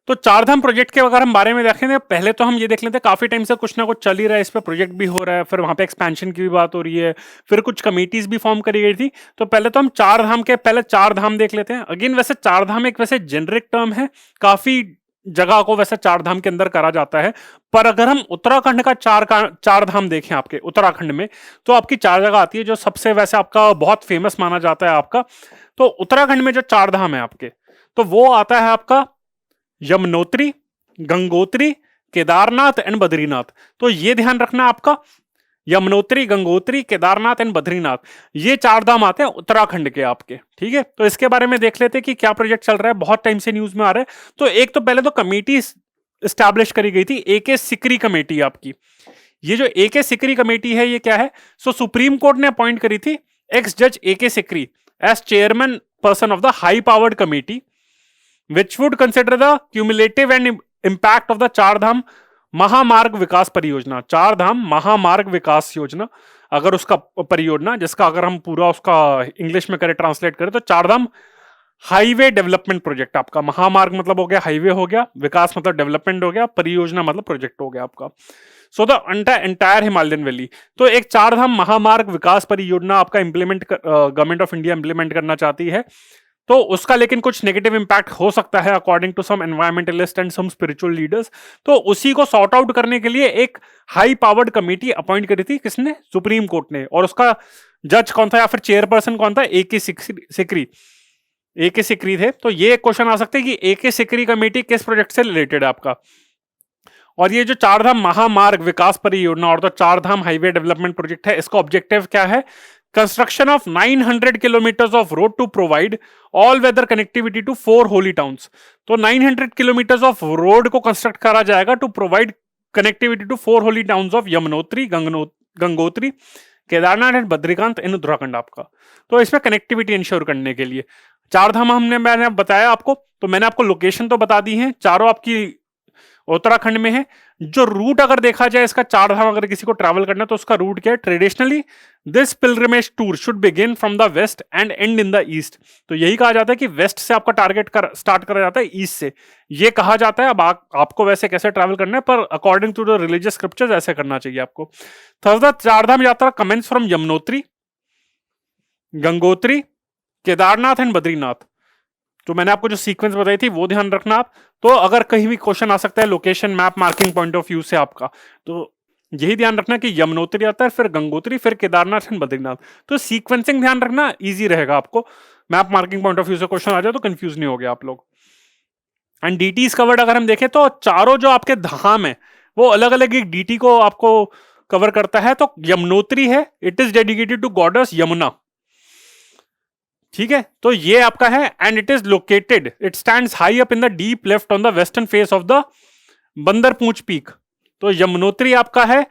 तो चारधाम प्रोजेक्ट के अगर हम बारे में देखें तो पहले तो हम ये देख लेते हैं, काफी टाइम से कुछ ना कुछ चल ही रहा है, इस पे प्रोजेक्ट भी हो रहा है, फिर वहां पे एक्सपेंशन की भी बात हो रही है, फिर कुछ कमिटीज भी फॉर्म करी गई थी। तो पहले तो हम चारधाम के पहले चारधाम देख लेते हैं। अगेन वैसे चारधाम एक वैसे जेनरिक टर्म है, काफी जगह को वैसे चारधाम के अंदर करा जाता है, पर अगर हम उत्तराखंड का चारधाम देखें आपके उत्तराखंड में, तो आपकी चार जगह आती है जो सबसे वैसे आपका बहुत फेमस माना जाता है आपका। तो उत्तराखंड में जो चारधाम है आपके, तो वो आता है आपका यमुनोत्री, गंगोत्री, केदारनाथ एंड बद्रीनाथ। तो ये ध्यान रखना आपका, यमुनोत्री, गंगोत्री, केदारनाथ एंड बद्रीनाथ, ये चार धाम आते हैं उत्तराखंड के आपके। ठीक है, तो इसके बारे में देख लेते हैं कि क्या प्रोजेक्ट चल रहा है, बहुत टाइम से न्यूज में आ रहा है। तो एक तो पहले तो कमेटी स्टैब्लिश करी गई थी, एके सिकरी कमेटी आपकी। ये जो एके सिकरी कमेटी है ये क्या है, सो सुप्रीम कोर्ट ने अपॉइंट करी थी एक्स जज A K Sikri as chairman person of the high powered committee which would consider the cumulative and impact of the Char Dham Mahamarg Vikas परियोजना। चारधाम महामार्ग विकास योजना अगर उसका परियोजना, जिसका अगर हम पूरा उसका इंग्लिश में करें, ट्रांसलेट करें, तो चारधाम हाईवे डेवलपमेंट प्रोजेक्ट आपका। महामार्ग मतलब हो गया हाईवे हो गया, विकास मतलब डेवलपमेंट हो गया, परियोजना मतलब प्रोजेक्ट हो गया आपका। So the entire Himalayan valley. तो एक चारधाम महामार्ग विकास परियोजना आपका implement government of India implement करना चाहती है। तो उसका लेकिन कुछ नेगेटिव इंपैक्ट हो सकता है according to some environmentalist and some spiritual leaders. तो उसी को सॉर्ट आउट करने के लिए एक हाई पावर्ड कमेटी अपॉइंट करी थी, किसने, सुप्रीम कोर्ट ने। और उसका जज कौन था या फिर चेयरपर्सन कौन था, एके सिकरी, एके सिकरी थे। तो ये क्वेश्चन आ सकते हैं कि एके सिकरी कमेटी किस प्रोजेक्ट से रिलेटेड है आपका। और ये जो चारधाम महामार्ग विकास परियोजना और तो चारधाम हाईवे डेवलपमेंट प्रोजेक्ट है, इसका ऑब्जेक्टिव क्या है, construction of 900 kilometres of road to provide all weather connectivity to 4 holy towns. तो 900 किलोमीटर्स ऑफ रोड को कंस्ट्रक्ट करा जाएगा to provide connectivity to 4 holy towns of Yamunotri, Gangotri, Kedarnath and Badrikant in Uttarakhand आपका। तो इसमें कनेक्टिविटी इंश्योर करने के लिए चारधाम मैंने बताया आपको। तो मैंने आपको लोकेशन तो बता दी है, चारों आपकी उत्तराखंड में है। जो रूट अगर देखा जाए इसका, चारधाम अगर किसी को ट्रैवल करना है तो उसका रूट क्या है, traditionally this pilgrimage tour should begin from the west end and in the east. तो यही कहा जाता है कि वेस्ट से आपका टारगेट स्टार्ट करा जाता है, ईस्ट से ये कहा जाता है। अब आपको वैसे कैसे ट्रैवल करना है, पर according to the religious scriptures ऐसे करना चाहिए आपको। Third, Chardham yatra commence from Yamunotri, Gangotri, Kedarnath and Badrinath. तो मैंने आपको जो सीक्वेंस बताई थी वो ध्यान रखना आप। तो अगर कहीं भी क्वेश्चन आ सकता है location map marking point of view से आपका, तो यही ध्यान रखना कि यमुनोत्री आता है, फिर गंगोत्री, फिर केदारनाथ एंड बद्रीनाथ। तो सीक्वेंसिंग ध्यान रखना, इजी रहेगा आपको। Map marking point of view से क्वेश्चन आ जाए तो कंफ्यूज नहीं हो गया आप लोग। एंड डीटीज कवर्ड अगर हम देखें तो चारों जो आपके धाम है वो अलग अलग एक डीटी को आपको कवर करता है। तो यमुनोत्री है, it is dedicated to goddess Yamuna. ठीक है, तो ये आपका है and it is located, it stands high up in the deep left on the western face of the Bandarpunch peak. तो यमुनोत्री आपका है,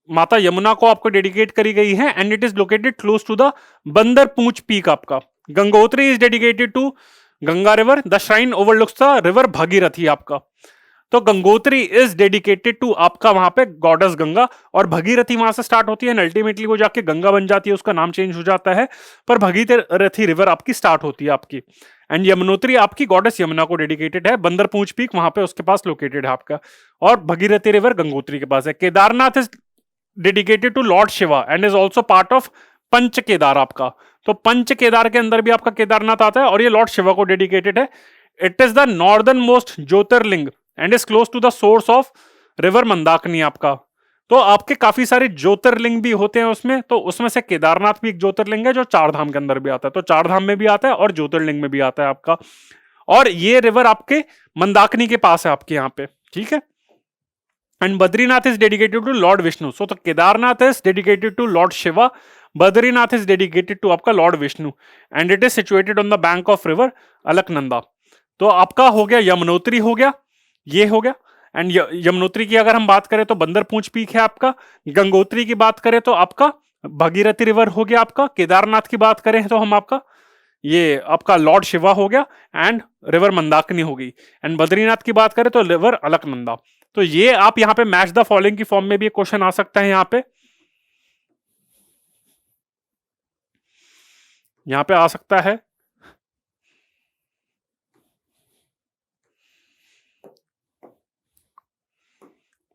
माता यमुना को आपको डेडिकेट करी गई है and it is located close to the Bandarpunch peak आपका। Gangotri is dedicated to Ganga river, the shrine overlooks the river Bhagirathi आपका। तो गंगोत्री इज डेडिकेटेड टू आपका वहां पे गॉडेस गंगा, और भगीरथी वहां से स्टार्ट होती है एंड अल्टीमेटली वो जाके गंगा बन जाती है, उसका नाम चेंज हो जाता है, पर भगीरथी रिवर आपकी स्टार्ट होती है आपकी। एंड यमुनोत्री आपकी गॉडेस यमुना को डेडिकेटेड है, बंदरपूंछ पीक वहां पे उसके पास लोकेटेड है आपका, और भगीरथी रिवर गंगोत्री के पास है। Kedarnath is dedicated to lord Shiva and is also part of Panch Kedar आपका। तो पंच केदार के अंदर भी आपका केदारनाथ आता है और ये लॉर्ड शिवा को डेडिकेटेड है। It is the northernmost Jyotirlinga and is close to the source of river Mandakini आपका। तो आपके काफी सारे ज्योतिर्लिंग भी होते हैं उसमें, तो उसमें से केदारनाथ भी एक ज्योतिर्लिंग है जो चारधाम के अंदर भी आता है। तो चारधाम में भी आता है और ज्योतिर्लिंग में भी आता है आपका, और ये रिवर आपके मंदाकिनी के पास है आपके यहाँ पे। ठीक है, and Badrinath is dedicated to lord Vishnu. So तो Kedarnath is dedicated to lord Shiva, Badrinath is dedicated to आपका lord Vishnu, and it is situated on the bank of river Alaknanda. तो आपका हो गया यमुनोत्री, हो गया, ये हो गया। एंड यमुनोत्री की अगर हम बात करें तो बंदरपूंछ पीक है आपका। गंगोत्री की बात करें तो आपका भागीरथी रिवर हो गया आपका। केदारनाथ की बात करें तो हम आपका ये आपका लॉर्ड शिवा हो गया एंड रिवर मंदाकिनी होगी। एंड बद्रीनाथ की बात करें तो रिवर अलकनंदा। तो ये आप यहां पे मैच द फॉलोइंग की फॉर्म में भी क्वेश्चन आ सकता है। यहां पे आ सकता है।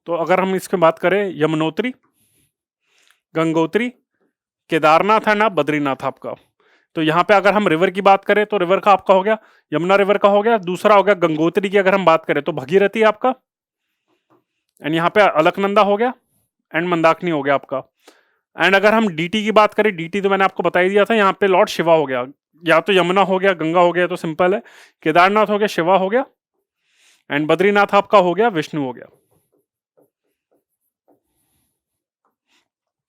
तो अगर हम इसकी बात करें यमुनोत्री, गंगोत्री, केदारनाथ है ना, बद्रीनाथ आपका। तो यहां पे अगर हम रिवर की बात करें तो रिवर का आपका हो गया यमुना रिवर का हो गया। दूसरा हो गया गंगोत्री की अगर हम बात करें तो भगीरथी आपका। एंड यहाँ पे अलकनंदा हो गया एंड मंदाकिनी हो गया आपका। एंड अगर हम डीटी की बात करें, डीटी तो मैंने आपको बता ही दिया था, यहाँ पे लॉर्ड शिवा हो गया। या तो यमुना हो गया, गंगा हो गया, तो सिंपल है। केदारनाथ हो गया, शिवा हो गया। एंड बद्रीनाथ आपका हो गया, विष्णु हो गया।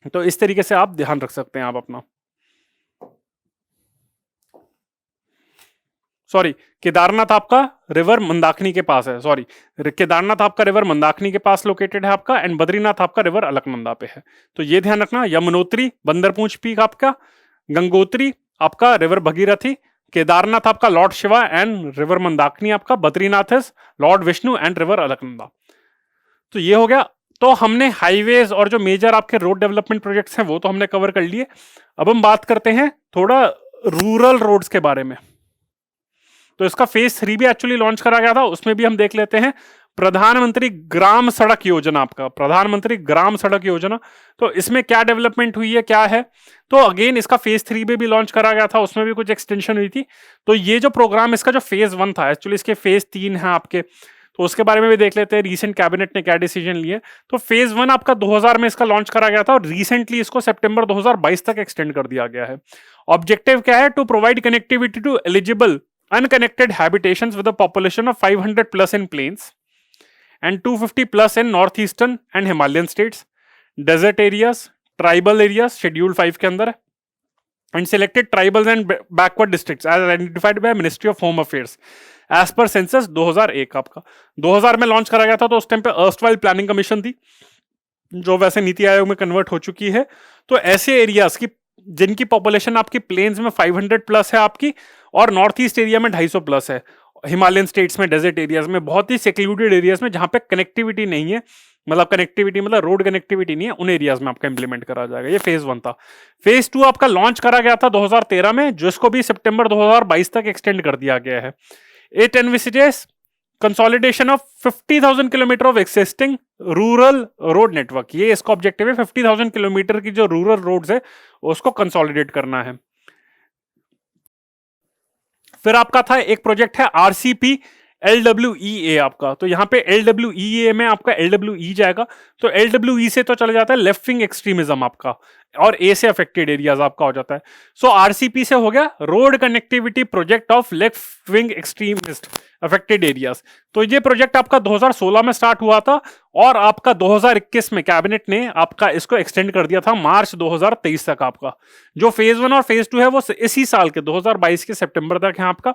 तो इस तरीके से आप ध्यान रख सकते हैं आप अपना। सॉरी, केदारनाथ आपका रिवर मंदाकिनी के पास है। सॉरी, केदारनाथ आपका रिवर मंदाकिनी के पास लोकेटेड है आपका। एंड बद्रीनाथ आपका रिवर अलकनंदा पे है। तो ये ध्यान रखना, यमुनोत्री बंदरपूंछ पीक आपका, गंगोत्री आपका रिवर भगीरथी, केदारनाथ आपका lord Shiva and river Mandakini आपका, Badrinath is lord Vishnu and river Alaknanda. तो ये हो गया। तो हमने हाईवेज और जो मेजर आपके रोड डेवलपमेंट प्रोजेक्ट्स हैं वो तो हमने कवर कर लिए। अब हम बात करते हैं थोड़ा रूरल रोड्स के बारे में। तो इसका फेज 3 भी एक्चुअली लॉन्च करा गया था, उसमें भी हम देख लेते हैं। प्रधानमंत्री ग्राम सड़क योजना, आपका प्रधानमंत्री ग्राम सड़क योजना। तो इसमें क्या डेवलपमेंट हुई है, क्या है? तो अगेन इसका फेज 3 में भी लॉन्च करा गया था, उसमें भी कुछ एक्सटेंशन हुई थी। तो ये जो प्रोग्राम, इसका जो फेज 1 था, एक्चुअली इसके फेज 3 है आपके, तो उसके बारे में भी देख लेते हैं रिसेंट कैबिनेट ने क्या डिसीजन लिए। तो फेज 1 आपका 2000 में इसका लॉन्च करा गया था और रिसेंटली इसको सितंबर 2022 तक एक्सटेंड कर दिया गया है। ऑब्जेक्टिव क्या है? To provide connectivity to eligible unconnected habitations with a population of 500 plus in plains and 250 plus in northeastern and Himalayan states, desert areas, tribal areas schedule 5 के अंदर है, and selected tribal and backward districts as identified by Ministry of Home Affairs as per census 2001। आपका 2000 में launch करा गया था। तो उस टाइम पे अर्स्टवाइल प्लानिंग कमीशन थी जो वैसे नीति आयोग में कन्वर्ट हो चुकी है। तो ऐसे एरियाज की जिनकी पॉपुलेशन आपकी प्लेन्स में 500 प्लस है आपकी, और नॉर्थ ईस्ट एरिया में 250 प्लस है, हिमालयन स्टेट्स में, डेजर्ट एरियाज में, बहुत ही सेक्लूडेड एरियाज में जहां पे कनेक्टिविटी नहीं है, मतलब कनेक्टिविटी मतलब रोड कनेक्टिविटी नहीं है, उन एरियाज में आपका इंप्लीमेंट करा जाएगा। ये फेज 1 था। फेज 2 आपका लॉन्च करा गया था 2013 में, जिसको भी सितंबर 2022 तक एक्सटेंड कर दिया गया है। It envisages consolidation of 50,000 kilometre of existing rural road network. ये इसका ऑब्जेक्टिव है, 50,000 किलोमीटर की जो रूरल रोड्स है उसको कंसोलिडेट करना है। फिर आपका था एक प्रोजेक्ट है आरसीपी LWEA आपका। तो यहां पे LWEA में आपका LWE जाएगा। तो LWE से तो चला जाता है लेफ्ट विंग एक्सट्रीमिज्म आपका, और ए से अफेक्टेड एरियाज आपका हो जाता है। सो आरसीपी से हो गया road connectivity project of left wing extremist affected areas. तो ये प्रोजेक्ट आपका 2016 में स्टार्ट हुआ था और आपका 2021 में कैबिनेट ने आपका इसको एक्सटेंड कर दिया था मार्च 2023 तक। आपका जो फेज 1 और फेज 2 है वो इसी साल के 2022 के सितंबर तक है आपका।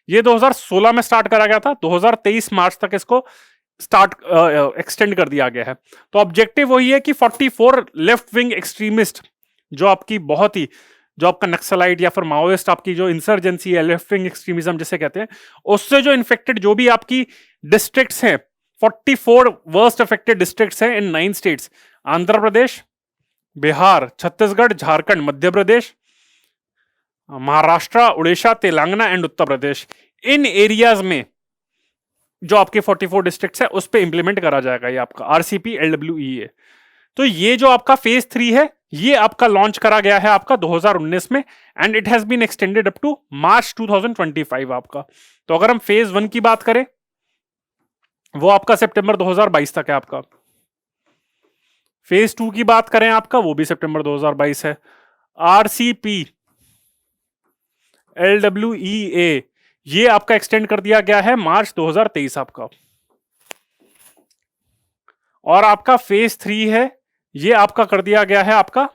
ये 2016 में स्टार्ट करा गया था, 2023 मार्च तक इसको स्टार्ट एक्सटेंड कर दिया गया है। तो ऑब्जेक्टिव वही है कि 44 लेफ्ट विंग एक्सट्रीमिस्ट जो आपकी बहुत ही जो आपका नक्सलाइट या फिर माओइस्ट आपकी जो इंसर्जेंसी है, लेफ्ट विंग एक्सट्रीमिज्म जिसे कहते हैं, उससे जो इन्फेक्टेड जो भी आपकी डिस्ट्रिक्ट्स हैं, 44 वर्स्ट अफेक्टेड डिस्ट्रिक्ट्स हैं इन 9 states, Andhra Pradesh, Bihar, Chhattisgarh, Jharkhand, Madhya Pradesh, Maharashtra, Orissa, Telangana and Uttar Pradesh. In areas में जो आपके 44 डिस्ट्रिक्ट्स है उस पे इंप्लीमेंट करा जाएगा ये आपका आरसीपी LWEA। तो ये जो आपका फेज 3 है ये आपका लॉन्च करा गया है आपका 2019 में, and it has been extended up to March 2025 आपका। तो अगर हम फेज 1 की बात करें वो आपका सितंबर 2022 तक है आपका। फेज 2 की बात करें आपका वो भी सितंबर 2022 है। आरसीपी LWEA ये आपका एक्सटेंड कर दिया गया है मार्च 2023 आपका। और आपका फेज 3 है ये आपका कर दिया गया है आपका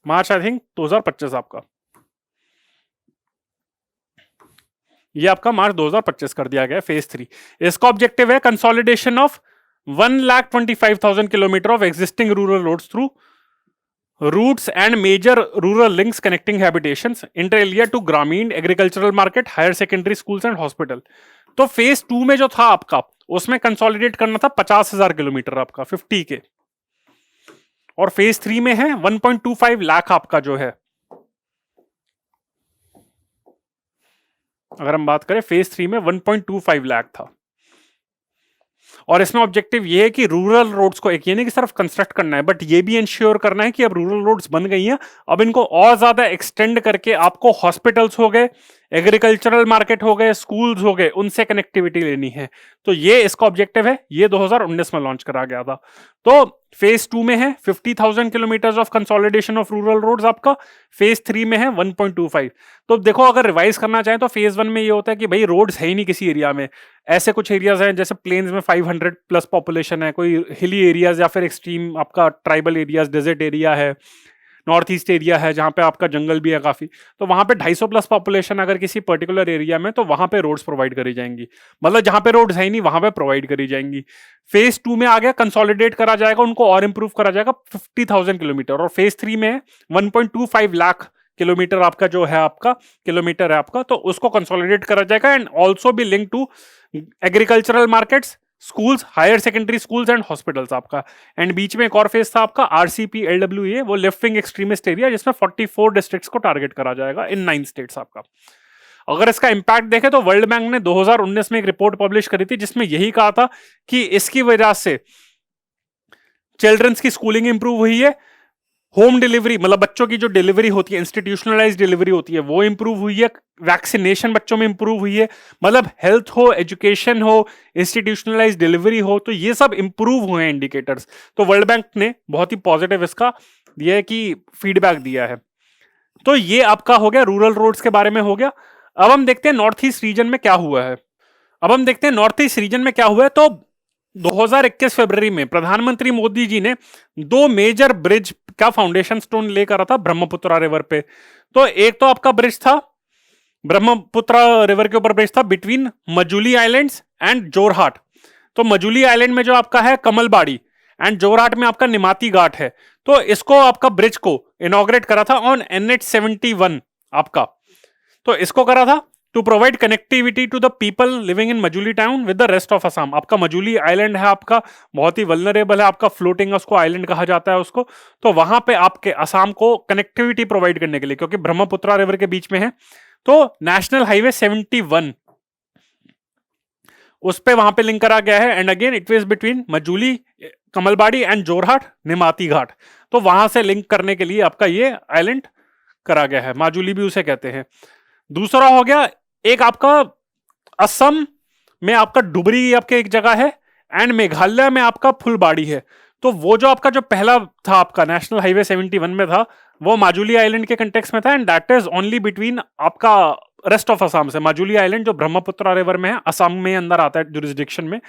मार्च आई थिंक 2025 आपका। ये आपका मार्च 2025 कर दिया गया फेज 3। इसका ऑब्जेक्टिव है consolidation of 1,25,000 kilometre of existing rural roads through routes and major rural links connecting habitations inter area to ग्रामीण agricultural market, higher secondary schools and hospital. तो फेज 2 में जो था आपका, उसमें कंसोलिडेट करना था 50,000 किलोमीटर आपका 50 के, और फेज 3 में है 1.25 लाख आपका जो है। अगर हम बात करें फेज 3 में 1.25 लाख था, और इसमें ऑब्जेक्टिव ये है कि रूरल रोड्स को, एक ये नहीं कि सिर्फ कंस्ट्रक्ट करना है, बट ये भी इंश्योर करना है कि अब रूरल रोड्स बन गई हैं, अब इनको और ज्यादा एक्सटेंड करके आपको हॉस्पिटल्स हो गए, एग्रीकल्चरल मार्केट हो गए, स्कूल्स हो गए, उनसे कनेक्टिविटी लेनी है। तो ये इसका ऑब्जेक्टिव है, ये 2019 में लॉन्च करा गया था। तो फेज 2 में है 50,000 kilometre of consolidation of rural roads आपका, फेज 3 में है 1.25। तो देखो, अगर रिवाइज करना चाहें तो फेज 1 में ये होता है कि भाई रोड्स है ही नहीं किसी एरिया में, ऐसे कुछ एरियाज हैं जैसे प्लेन्स में 500 प्लस पॉपुलेशन है, कोई हिली एरियाज या फिर एक्सट्रीम आपका ट्राइबल एरियाज, डेजर्ट एरिया है, नॉर्थ ईस्ट एरिया है जहां पे आपका जंगल भी है काफी, तो वहां पे 250 प्लस पॉपुलेशन अगर किसी पर्टिकुलर एरिया में, तो वहां पे रोड्स प्रोवाइड करी जाएंगी, मतलब जहां पे रोड्स है ही नहीं वहां पे प्रोवाइड करी जाएंगी। फेज 2 में आ गया, कंसोलिडेट करा जाएगा, उनको और इंप्रूव करा जाएगा 50,000 किलोमीटर, और फेज 3 में 1.25 लाख किलोमीटर आपका जो है, आपका किलोमीटर है आपका, तो उसको कंसोलिडेट करा जाएगा and also be link to agricultural markets, schools, higher secondary schools and hospitals आपका। एंड बीच में एक और फेज था आपका आरसीपी एलडब्ल्यूए, वो लेफ्ट विंग एक्सट्रीमिस्ट एरिया, जिसमें 44 डिस्ट्रिक्ट्स को टारगेट करा जाएगा इन 9 स्टेट्स आपका। अगर इसका इंपैक्ट देखें तो वर्ल्ड बैंक ने 2019 में एक रिपोर्ट पब्लिश करी थी जिसमें यही कहा था कि इसकी वजह से चिल्ड्रंस की स्कूलिंग इंप्रूव हुई है, होम डिलीवरी मतलब बच्चों की जो डिलीवरी होती है, इंस्टीट्यूशनलाइज डिलीवरी होती है, वो इंप्रूव हुई है, वैक्सीनेशन बच्चों में इंप्रूव हुई है, मतलब हेल्थ हो, एजुकेशन हो, इंस्टीट्यूशनलाइज डिलीवरी हो, तो ये सब इंप्रूव हुए हैं इंडिकेटर्स। तो वर्ल्ड बैंक ने बहुत ही पॉजिटिव इसका दिया है कि फीडबैक दिया है। तो ये आपका हो गया रूरल रोड्स के बारे में हो गया। अब हम देखते हैं नॉर्थ ईस्ट रीजन में क्या हुआ है। अब हम देखते हैं नॉर्थ ईस्ट रीजन में क्या हुआ है। तो 2021 फरवरी में प्रधानमंत्री मोदी जी ने 2 मेजर ब्रिज का फाउंडेशन स्टोन लेकर था ब्रह्मपुत्र रिवर पे। तो एक तो आपका ब्रिज था, ब्रह्मपुत्र रिवर के ऊपर ब्रिज था between Majuli islands and Jorhat. तो मजुली आइलैंड में जो आपका है कमलबाड़ी एंड जोरहाट में आपका निमाती घाट है। तो इसको आपका ब्रिज को इनॉग्रेट करा था ऑन NH71 आपका। तो इसको करा था to provide connectivity to the people living in Majuli town with the rest of Assam. आपका मजुली आइलैंड है आपका, बहुत ही वल्नरेबल है, आपका फ्लोटिंग उसको आइलैंड कहा जाता है उसको। तो वहां पे आपके असम को कनेक्टिविटी प्रोवाइड करने के लिए, क्योंकि ब्रह्मपुत्र रिवर के बीच में है, तो नेशनल हाईवे 71 उस पे वहां पे लिंक करा गया है। And again it was between Majuli, Kamalabari and Jorhat, Nimati Ghat. तो वहां से लिंक करने के लिए आपका ये आइलैंड करा गया है, माजुली भी उसे कहते हैं। दूसरा हो गया एक आपका असम में आपका डुबरी आपके एक जगह है, एंड मेघालय में आपका फुलबाड़ी है। तो वो जो आपका जो पहला था आपका नेशनल हाईवे 71 में था, वो माजुली आइलैंड के कंटेक्स्ट में था, and that is only between आपका रेस्ट ऑफ असम से। माजुली आइलैंड जो ब्रह्मपुत्र रिवर में है, असम में अंदर आता है जुरिस्डिक्शन में,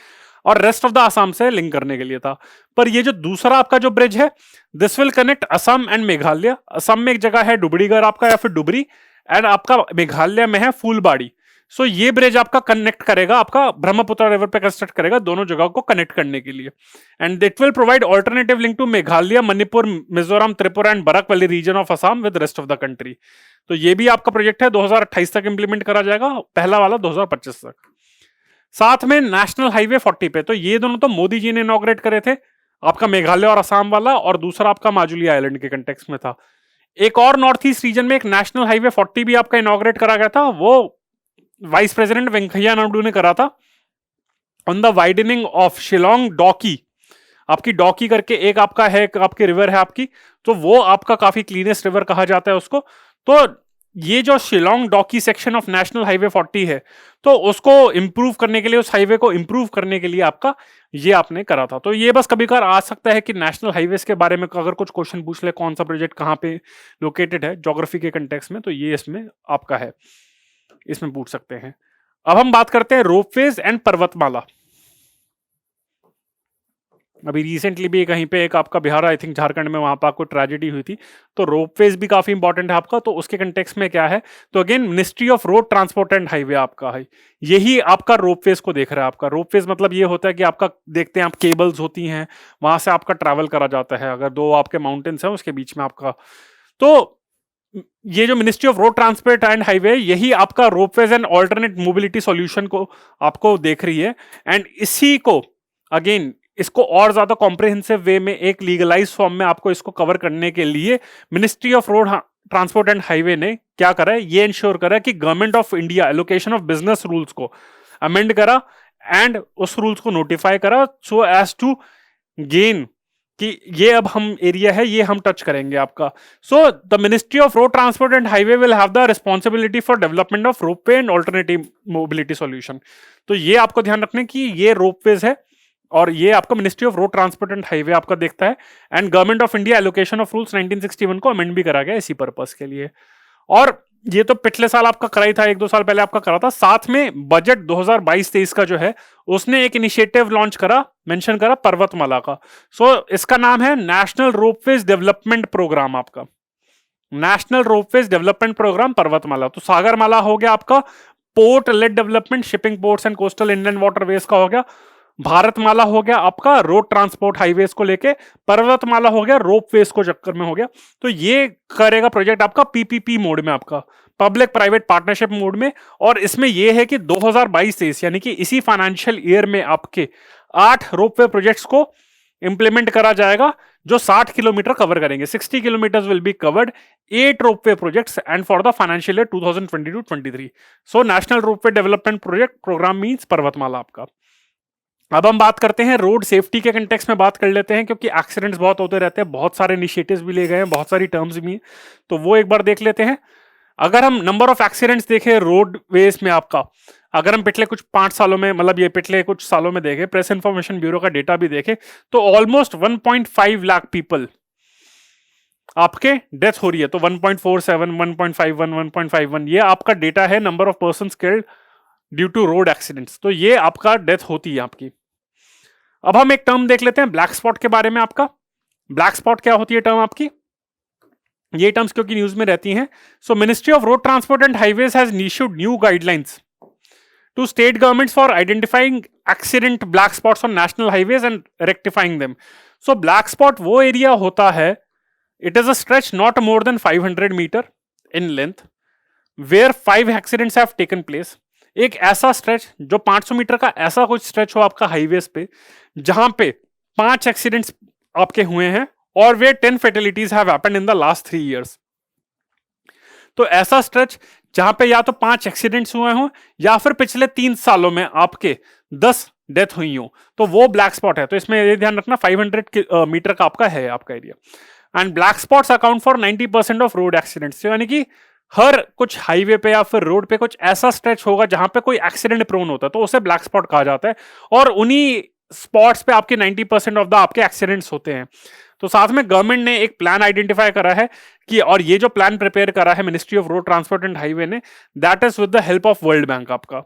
और रेस्ट ऑफ द असम से लिंक करने के लिए था। पर ये जो दूसरा आपका जो ब्रिज है, this will connect Assam and Meghalaya. Assam में एक जगह है डुबरीगढ़ आपका या फिर डुबरी, एंड आपका मेघालय में है फूलबाड़ी। सो ये ब्रिज आपका कनेक्ट करेगा, आपका ब्रह्मपुत्र रिवर पे कंस्ट्रक्ट करेगा दोनों जगहों को कनेक्ट करने के लिए। And it will provide alternative link to Meghalaya, Manipur, Mizoram, Tripura and Barak valley region of Assam with rest of the country. तो ये भी आपका प्रोजेक्ट है, 2028 तक इंप्लीमेंट करा जाएगा, पहला वाला 2025 तक। साथ में नेशनल हाईवे 40 पे, तो ये दोनों तो मोदी जी ने इनॉग्रेट करे थे, आपका मेघालय और असम वाला, और दूसरा आपका माजुली आइलैंड के कंटेक्स्ट में था। एक और नॉर्थ ईस्ट रीजन में एक नेशनल हाईवे 40 भी आपका इनॉग्रेट करा गया था, वो वाइस प्रेसिडेंट वेंकैया नायडू ने करा था on the widening of Shillong Dawki. आपकी डॉकी करके एक आपका है, आपकी रिवर है आपकी, तो वो आपका काफी क्लीनेस्ट रिवर कहा जाता है उसको। तो ये जो Shillong Dawki section of national highway 40 है, तो उसको इंप्रूव करने के लिए, उस हाईवे को इंप्रूव करने के लिए आपका ये आपने करा था। तो ये बस कभी कभार आ सकता है कि नेशनल हाईवेज के बारे में अगर कुछ क्वेश्चन पूछ ले, कौन सा प्रोजेक्ट कहाँ पे लोकेटेड है ज्योग्राफी के कंटेक्स्ट में, तो ये इसमें आपका है, इसमें पूछ सकते हैं। अब हम बात करते हैं रोपवेज एंड पर्वतमाला। अभी रिसेंटली भी कहीं पे एक आपका बिहार, आई थिंक झारखंड में, वहां पर आपको ट्रेजेडी हुई थी। तो रोपवेज भी काफी इंपॉर्टेंट है आपका। तो उसके कंटेक्स्ट में क्या है, तो again ministry of road transport and highway आपका है, यही आपका रोपवेज को देख रहा है। आपका रोपवेज मतलब ये होता है कि आपका देखते हैं आप, केबल्स होती हैं, वहां से आपका ट्रैवल करा जाता है, अगर दो आपके माउंटेन्स हैं उसके बीच में आपका। तो ये जो ministry of road transport and highway, यही आपका ropeways and alternate mobility solution को आपको देख रही है। एंड इसी को अगेन, इसको और ज्यादा कॉम्प्रिहेंसिव वे में एक लीगलाइज फॉर्म में आपको इसको कवर करने के लिए ministry of road transport and highway ने क्या करा है, ये इंश्योर करा कि government of India allocation of business rules को अमेंड करा एंड उस रूल्स को नोटिफाई करा, सो एज टू गेन कि ये अब हम एरिया है, ये हम टच करेंगे आपका। So the ministry of road transport and highway will have the responsibility for development of ropeway and alternative mobility solution. तो ये आपको ध्यान रखने की ये रोपवेज है और ये आपका ministry of road transport and highway आपका देखता है। And government of India allocation of rules 1961 को अमेंड भी करा गया इसी पर्पस के लिए। और ये तो पिछले साल आपका करा ही था, 1-2 साल पहले आपका करा था। साथ में बजट 2022-23 का जो है, उसने एक इनिशिएटिव लॉन्च करा, मेंशन करा पर्वतमाला का। सो इसका नाम है नेशनल रोपवेज डेवलपमेंट प्रोग्राम आपका, नेशनल रोपवेज डेवलपमेंट प्रोग्राम पर्वतमाला। तो सागरमाला हो गया आपका port lead development, shipping ports and coastal Indian waterways का हो गया। भारतमाला हो गया आपका रोड ट्रांसपोर्ट हाईवेज को लेके। पर्वतमाला हो गया रोपवेज को चक्कर में हो गया। तो ये करेगा प्रोजेक्ट आपका पीपीपी मोड में, आपका पब्लिक प्राइवेट पार्टनरशिप मोड में। और इसमें यह है कि 2022-23 यानी कि इसी फाइनेंशियल ईयर में आपके 8 रोपवे प्रोजेक्ट्स को इंप्लीमेंट करा जाएगा जो 60 किलोमीटर कवर करेंगे। 60 kilometre will be covered 8 ropeway projects and for the financial year 2022-23। So national ropeway development project programme means Parvatmala आपका। अब हम बात करते हैं रोड सेफ्टी के कंटेक्स्ट में, बात कर लेते हैं, क्योंकि एक्सीडेंट्स बहुत होते रहते हैं, बहुत सारे इनिशिएटिव्स भी ले गए हैं, बहुत सारी टर्म्स भी हैं, तो वो एक बार देख लेते हैं। अगर हम नंबर ऑफ एक्सीडेंट्स देखें रोडवेज में आपका, अगर हम पिछले कुछ 5 सालों में, मतलब ये पिछले कुछ सालों में देखें, प्रेस इंफॉर्मेशन ब्यूरो का डेटा भी देखें, तो ऑलमोस्ट 1.5 लाख पीपल आपके डेथ हो रही है। तो 1.47, 1.51, 1.51 ये आपका डेटा है, number of person killed due to road accidents. तो ये आपका डेथ होती है आपकी। अब हम एक टर्म देख लेते हैं ब्लैक स्पॉट के बारे में। आपका ब्लैक स्पॉट क्या होती है टर्म आपकी, ये टर्म्स क्योंकि न्यूज में रहती हैं। So ministry of road transport and highways has issued new guidelines to state governments for identifying accident black spots on national highways and rectifying them. So black spot वो area होता है, it is a stretch not more than 500 metre in length where 5 accidents have taken place. एक ऐसा stretch जो 500 metre का ऐसा कुछ stretch हो आपका हाईवेज पे जहां पे 5 एक्सीडेंट्स आपके हुए हैं और वे 10 fatalities have happened in the last 3 years. तो ऐसा स्ट्रेच जहां पे या तो 5 एक्सीडेंट्स हुए हों या फिर पिछले 3 सालों में आपके 10 डेथ हुई हो, तो वो ब्लैक स्पॉट है। तो इसमें ये ध्यान रखना 500 मीटर का आपका है आपका area. And black spots account for 90% of road accidents, यानी कि हर कुछ हाईवे पे या फिर रोड पे कुछ ऐसा स्ट्रेच होगा जहां पे कोई एक्सीडेंट प्रोन होता है, तो उसे ब्लैक स्पॉट कहा जाता है। और उन्हीं स्पॉट्स पे आपके 90% ऑफ द आपके एक्सीडेंट्स होते हैं। तो साथ में गवर्नमेंट ने एक प्लान आइडेंटिफाई करा है कि, और ये जो प्लान प्रिपेयर करा है ministry of road transport and highway ने, that is with the help of world bank आपका।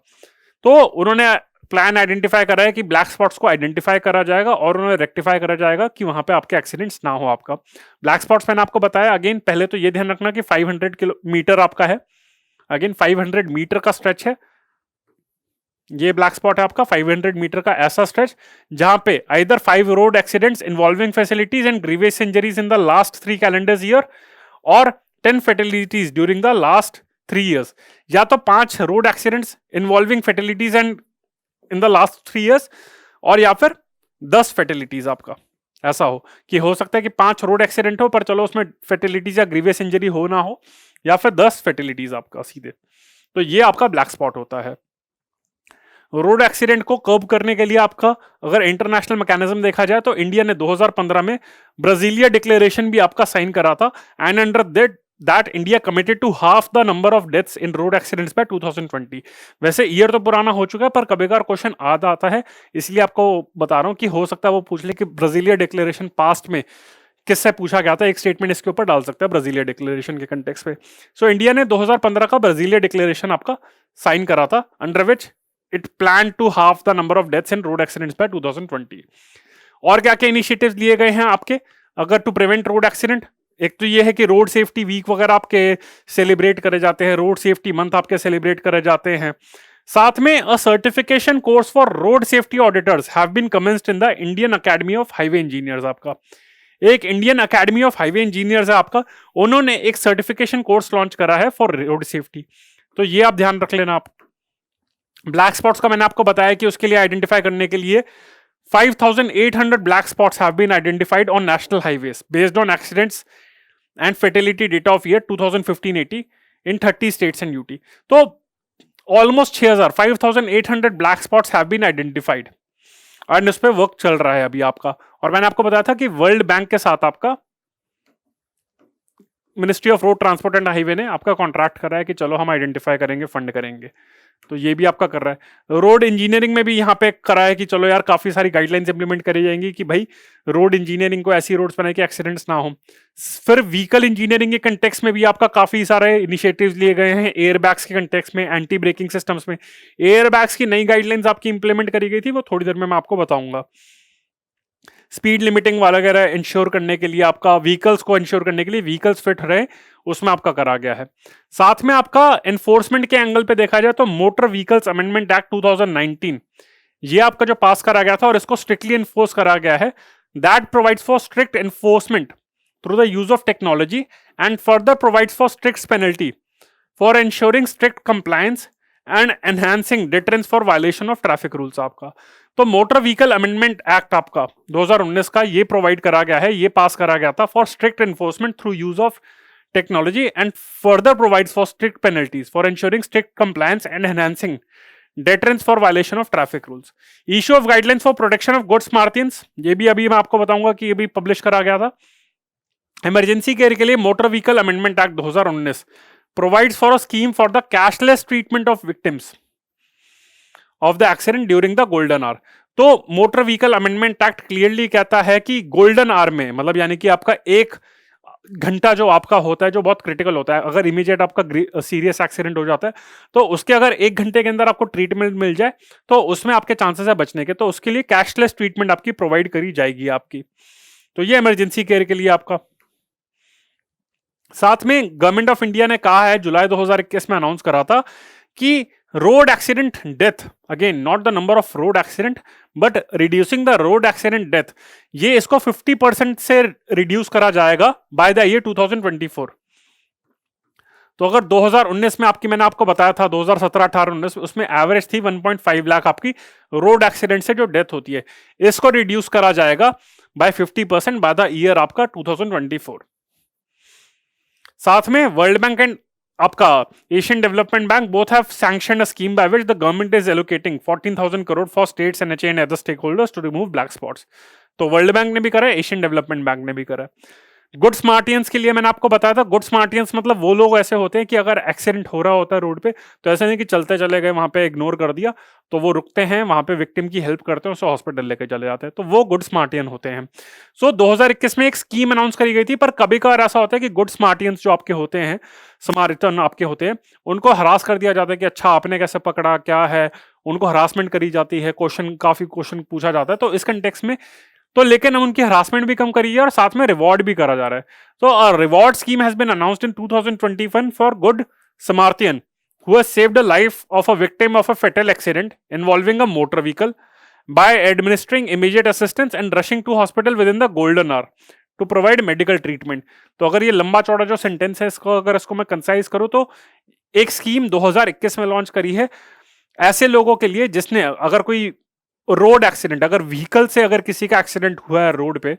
तो उन्होंने प्लान आइडेंटिफाई करा है कि ब्लैक स्पॉट्स को आइडेंटिफाई करा जाएगा और उन्हें रेक्टिफाई करा जाएगा कि वहां पे आपके एक्सीडेंट्स ना हो। आपका ब्लैक स्पॉट्स मैंने आपको बताया, अगेन पहले तो ये ध्यान रखना कि 500 किलोमीटर आपका है, अगेन 500 मीटर का स्ट्रेच है। ये ब्लैक स्पॉट है आपका 500 मीटर का ऐसा स्ट्रेच जहां पे either 5 road accidents involving facilities and grievous injuries in the last 3 calendar year और 10 fatalities during the last 3 years. या तो 5 road accidents involving fatalities and in the last 3 years, और या फिर 10 फैटेलिटीज आपका ऐसा हो कि हो सकता है कि 5 रोड एक्सीडेंट हो पर चलो उसमें फैटेलिटीज या ग्रीवियस इंजरी हो ना हो, या फिर 10 फैटेलिटीज आपका सीधे। तो ये आपका ब्लैक स्पॉट होता है। रोड एक्सीडेंट को कर्ब करने के लिए आपका अगर इंटरनेशनल मैकेनिज्म देखा जाए तो इंडिया ने 2015 में ब्राजीलिया डिक्लेरेशन भी आपका साइन करा था, and under that India committed to half the number of deaths in road accidents by 2020। वैसे ईयर तो पुराना हो चुका है पर कभी कभार क्वेश्चन आता है, इसलिए आपको बता रहा हूं कि हो सकता है वो पूछ ले कि ब्राजीलिया डिक्लेरेशन पास्ट में किससे पूछा गया था, एक स्टेटमेंट इसके ऊपर डाल सकता है ब्राजीलिया डिक्लेरेशन के कंटेक्स्ट पे। सो इंडिया ने 2015 का ब्राजीलिया डिक्लेरेशन आपका साइन करा था, under which it plan to half the number of deaths in road accidents by 2020। और क्या क्या इनिशिएटिव्स लिए गए हैं आपके अगर टू प्रिवेंट रोड एक्सीडेंट? एक तो ये है कि रोड सेफ्टी वीक वगैरह आपके सेलिब्रेट करे जाते हैं, रोड सेफ्टी मंथ आपके सेलिब्रेट करे जाते हैं। साथ में a certification course for road safety auditors have been commenced in the Indian academy of highway engineers. आपका एक Indian academy of highway engineers है आपका, उन्होंने एक सर्टिफिकेशन कोर्स लॉन्च करा है फॉर रोड सेफ्टी। तो ये आप ध्यान रख लेना। आप ब्लैक स्पॉट्स का मैंने आपको बताया कि उसके लिए आइडेंटिफाई करने के लिए 5,800 black spots have been identified on national highways based on accidents and fatality data of year 2015-18 in 30 states and UT. तो almost 5,800 black spots have been identified and उस पर वर्क चल रहा है अभी आपका। और मैंने आपको बताया था कि वर्ल्ड बैंक के साथ आपका ministry of road transport and highway ने आपका कॉन्ट्रैक्ट करा है कि चलो हम आइडेंटिफाई करेंगे, फंड करेंगे। तो ये भी आपका कर रहा है। रोड इंजीनियरिंग में भी यहाँ पे करा है कि चलो यार काफी सारी गाइडलाइंस इंप्लीमेंट करी जाएंगी कि भाई रोड इंजीनियरिंग को ऐसी रोड्स बनाए कि एक्सीडेंट्स ना हो। फिर व्हीकल इंजीनियरिंग के कंटेक्स्ट में भी आपका काफी सारे इनिशिएटिव्स लिए गए हैं। एयर बैग्स के कंटेक्स्ट में, एंटी ब्रेकिंग सिस्टम्स में एयर बैग्स की नई गाइडलाइंस आपकी इंप्लीमेंट करी गई थी, वो थोड़ी देर में मैं आपको बताऊंगा। स्पीड लिमिटिंग वगैरह इंश्योर करने के लिए आपका व्हीकल्स को इंश्योर करने के लिए व्हीकल्स फिट रहे, उसमें आपका करा गया है। साथ में आपका एनफोर्समेंट के एंगल पे देखा जाए तो मोटर व्हीकल्स अमेंडमेंट एक्ट 2019 ये आपका जो पास करा गया था और इसको स्ट्रिक्टली एनफोर्स करा गया है। That provides for strict enforcement through the use of technology and further provides for strict penalty for ensuring strict compliance and enhancing deterrence for violation of traffic rules. आपका तो मोटर व्हीकल अमेंडमेंट एक्ट आपका 2019 का ये provide करा गया है, ये पास करा गया था for strict enforcement through use of technology and further provides for strict penalties for ensuring strict compliance and enhancing deterrence for violation of traffic rules. Issue of guidelines for protection of goods martians ये भी अभी मैं आपको बताऊंगा कि ये भी publish करा गया था। इमरजेंसी केयर के लिए motor vehicle amendment act 2019 provides for a scheme for the cashless treatment of victims of the accident during the golden hour। तो motor vehicle amendment act clearly कहता है कि गोल्डन आवर में, मतलब यानी कि आपका एक घंटा जो आपका होता है जो बहुत क्रिटिकल होता है, अगर इमीडिएट आपका सीरियस एक्सीडेंट हो जाता है तो उसके अगर एक घंटे के अंदर आपको ट्रीटमेंट मिल जाए तो उसमें आपके चांसेस है बचने के, तो उसके लिए कैशलेस ट्रीटमेंट आपकी प्रोवाइड करी जाएगी आपकी। तो ये इमरजेंसी केयर के लिए आपका। साथ में गवर्नमेंट ऑफ इंडिया ने कहा है जुलाई 2021 में अनाउंस करा था कि road accident death, again not the number of road accident but reducing the road accident death, ये इसको 50% से रिड्यूस करा जाएगा बाय द ईयर 2024। तो अगर 2019 में आपकी मैंने आपको बताया था 2017, 18, 19 उसमें एवरेज थी 1.5 लाख आपकी रोड एक्सीडेंट से जो डेथ होती है, इसको रिड्यूस करा जाएगा बाय 50% बाय द ईयर आपका 2024। साथ में वर्ल्ड बैंक एंड आपका Asian development bank both have sanctioned a scheme by which the government is allocating 14,000 crore for states NHA and other stakeholders to remove black spots. तो world bank ने भी करा है, Asian development bank ने भी करा है। गुड स्मार्टियंस के लिए मैंने आपको बताया था, गुड स्मार्टियंस मतलब वो लोग ऐसे होते हैं कि अगर एक्सीडेंट हो रहा होता है रोड पे तो ऐसा नहीं कि चलते चले गए वहां पे इग्नोर कर दिया, तो वो रुकते हैं वहां पे विक्टिम की हेल्प करते हैं, उसे हॉस्पिटल लेके चले जाते हैं, तो वो गुड स्मार्टियन होते हैं। सो 2021 में एक स्कीम अनाउंस करी गई थी, पर कभी कभार ऐसा होता है कि गुड स्मार्टियंस जो आपके होते हैं, समारिटन आपके होते हैं, उनको हरास कर दिया जाता है कि अच्छा आपने कैसे पकड़ा, क्या है, उनको हरासमेंट करी जाती है, काफी क्वेश्चन पूछा जाता है। तो इस कंटेक्स्ट में तो लेकिन उनकी हरासमेंट भी कम करी है और साथ में रिवॉर्ड भी करा जा रहा है। तो reward scheme has been announced in 2021 for good samaritan who has saved the life of a victim of a fatal accident involving a motor vehicle by administering immediate assistance and rushing to hospital within the golden hour to provide medical treatment। तो अगर ये लंबा चौड़ा जो sentence है इसको अगर इसको मैं कंसाइज करूं तो एक स्कीम 2021 में लॉन्च करी है ऐसे लोगों के लिए जिसने अगर कोई रोड एक्सीडेंट, अगर व्हीकल से अगर किसी का एक्सीडेंट हुआ है रोड पे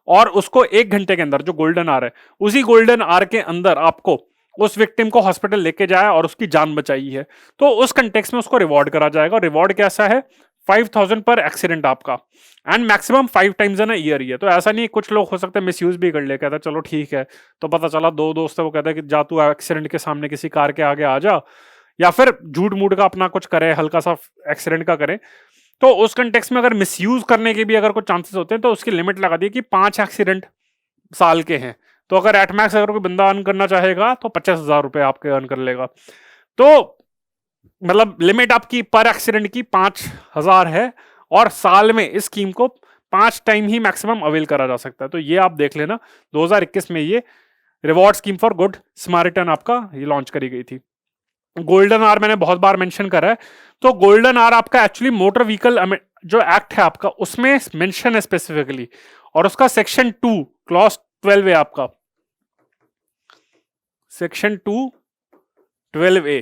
और उसको एक घंटे के अंदर, जो गोल्डन आवर है, उसी गोल्डन आवर के अंदर आपको उस विक्टिम को हॉस्पिटल लेके जाया और उसकी जान बचाई है, तो उस कंटेक्स्ट में उसको रिवॉर्ड करा जाएगा। रिवॉर्ड कैसा है? 5,000 पर एक्सीडेंट आपका and maximum 5 times in a year ही है। तो ऐसा नहीं, कुछ लोग हो सकते हैं मिसयूज भी कर ले, कहता है चलो ठीक है, तो पता चला 2 दोस्त है वो कहता है कि जा तू एक्सीडेंट के सामने किसी कार के आगे आ जा, या फिर झूठ मूठ का अपना कुछ करे, हल्का सा एक्सीडेंट का करे, तो उस कंटेक्स्ट में अगर मिसयूज करने के भी अगर कुछ चांसेस होते हैं तो उसकी लिमिट लगा दी कि 5 एक्सीडेंट साल के हैं, तो अगर एट मैक्स अगर कोई बंदा अर्न करना चाहेगा तो 50,000 रुपए आपके अर्न कर लेगा। तो मतलब लिमिट आपकी पर एक्सीडेंट की 5,000 है और साल में इस स्कीम को 5 टाइम ही मैक्सिमम अवेल करा जा सकता है। तो ये आप देख लेना, 2021 में ये रिवॉर्ड स्कीम फॉर गुड स्मारिटन आपका ये लॉन्च करी गई थी। गोल्डन आर मैंने बहुत बार मेंशन करा है, तो गोल्डन आर आपका एक्चुअली मोटर व्हीकल जो एक्ट है आपका उसमें मेंशन है स्पेसिफिकली, और उसका सेक्शन 2 क्लॉज 12 है आपका, सेक्शन 2 12A।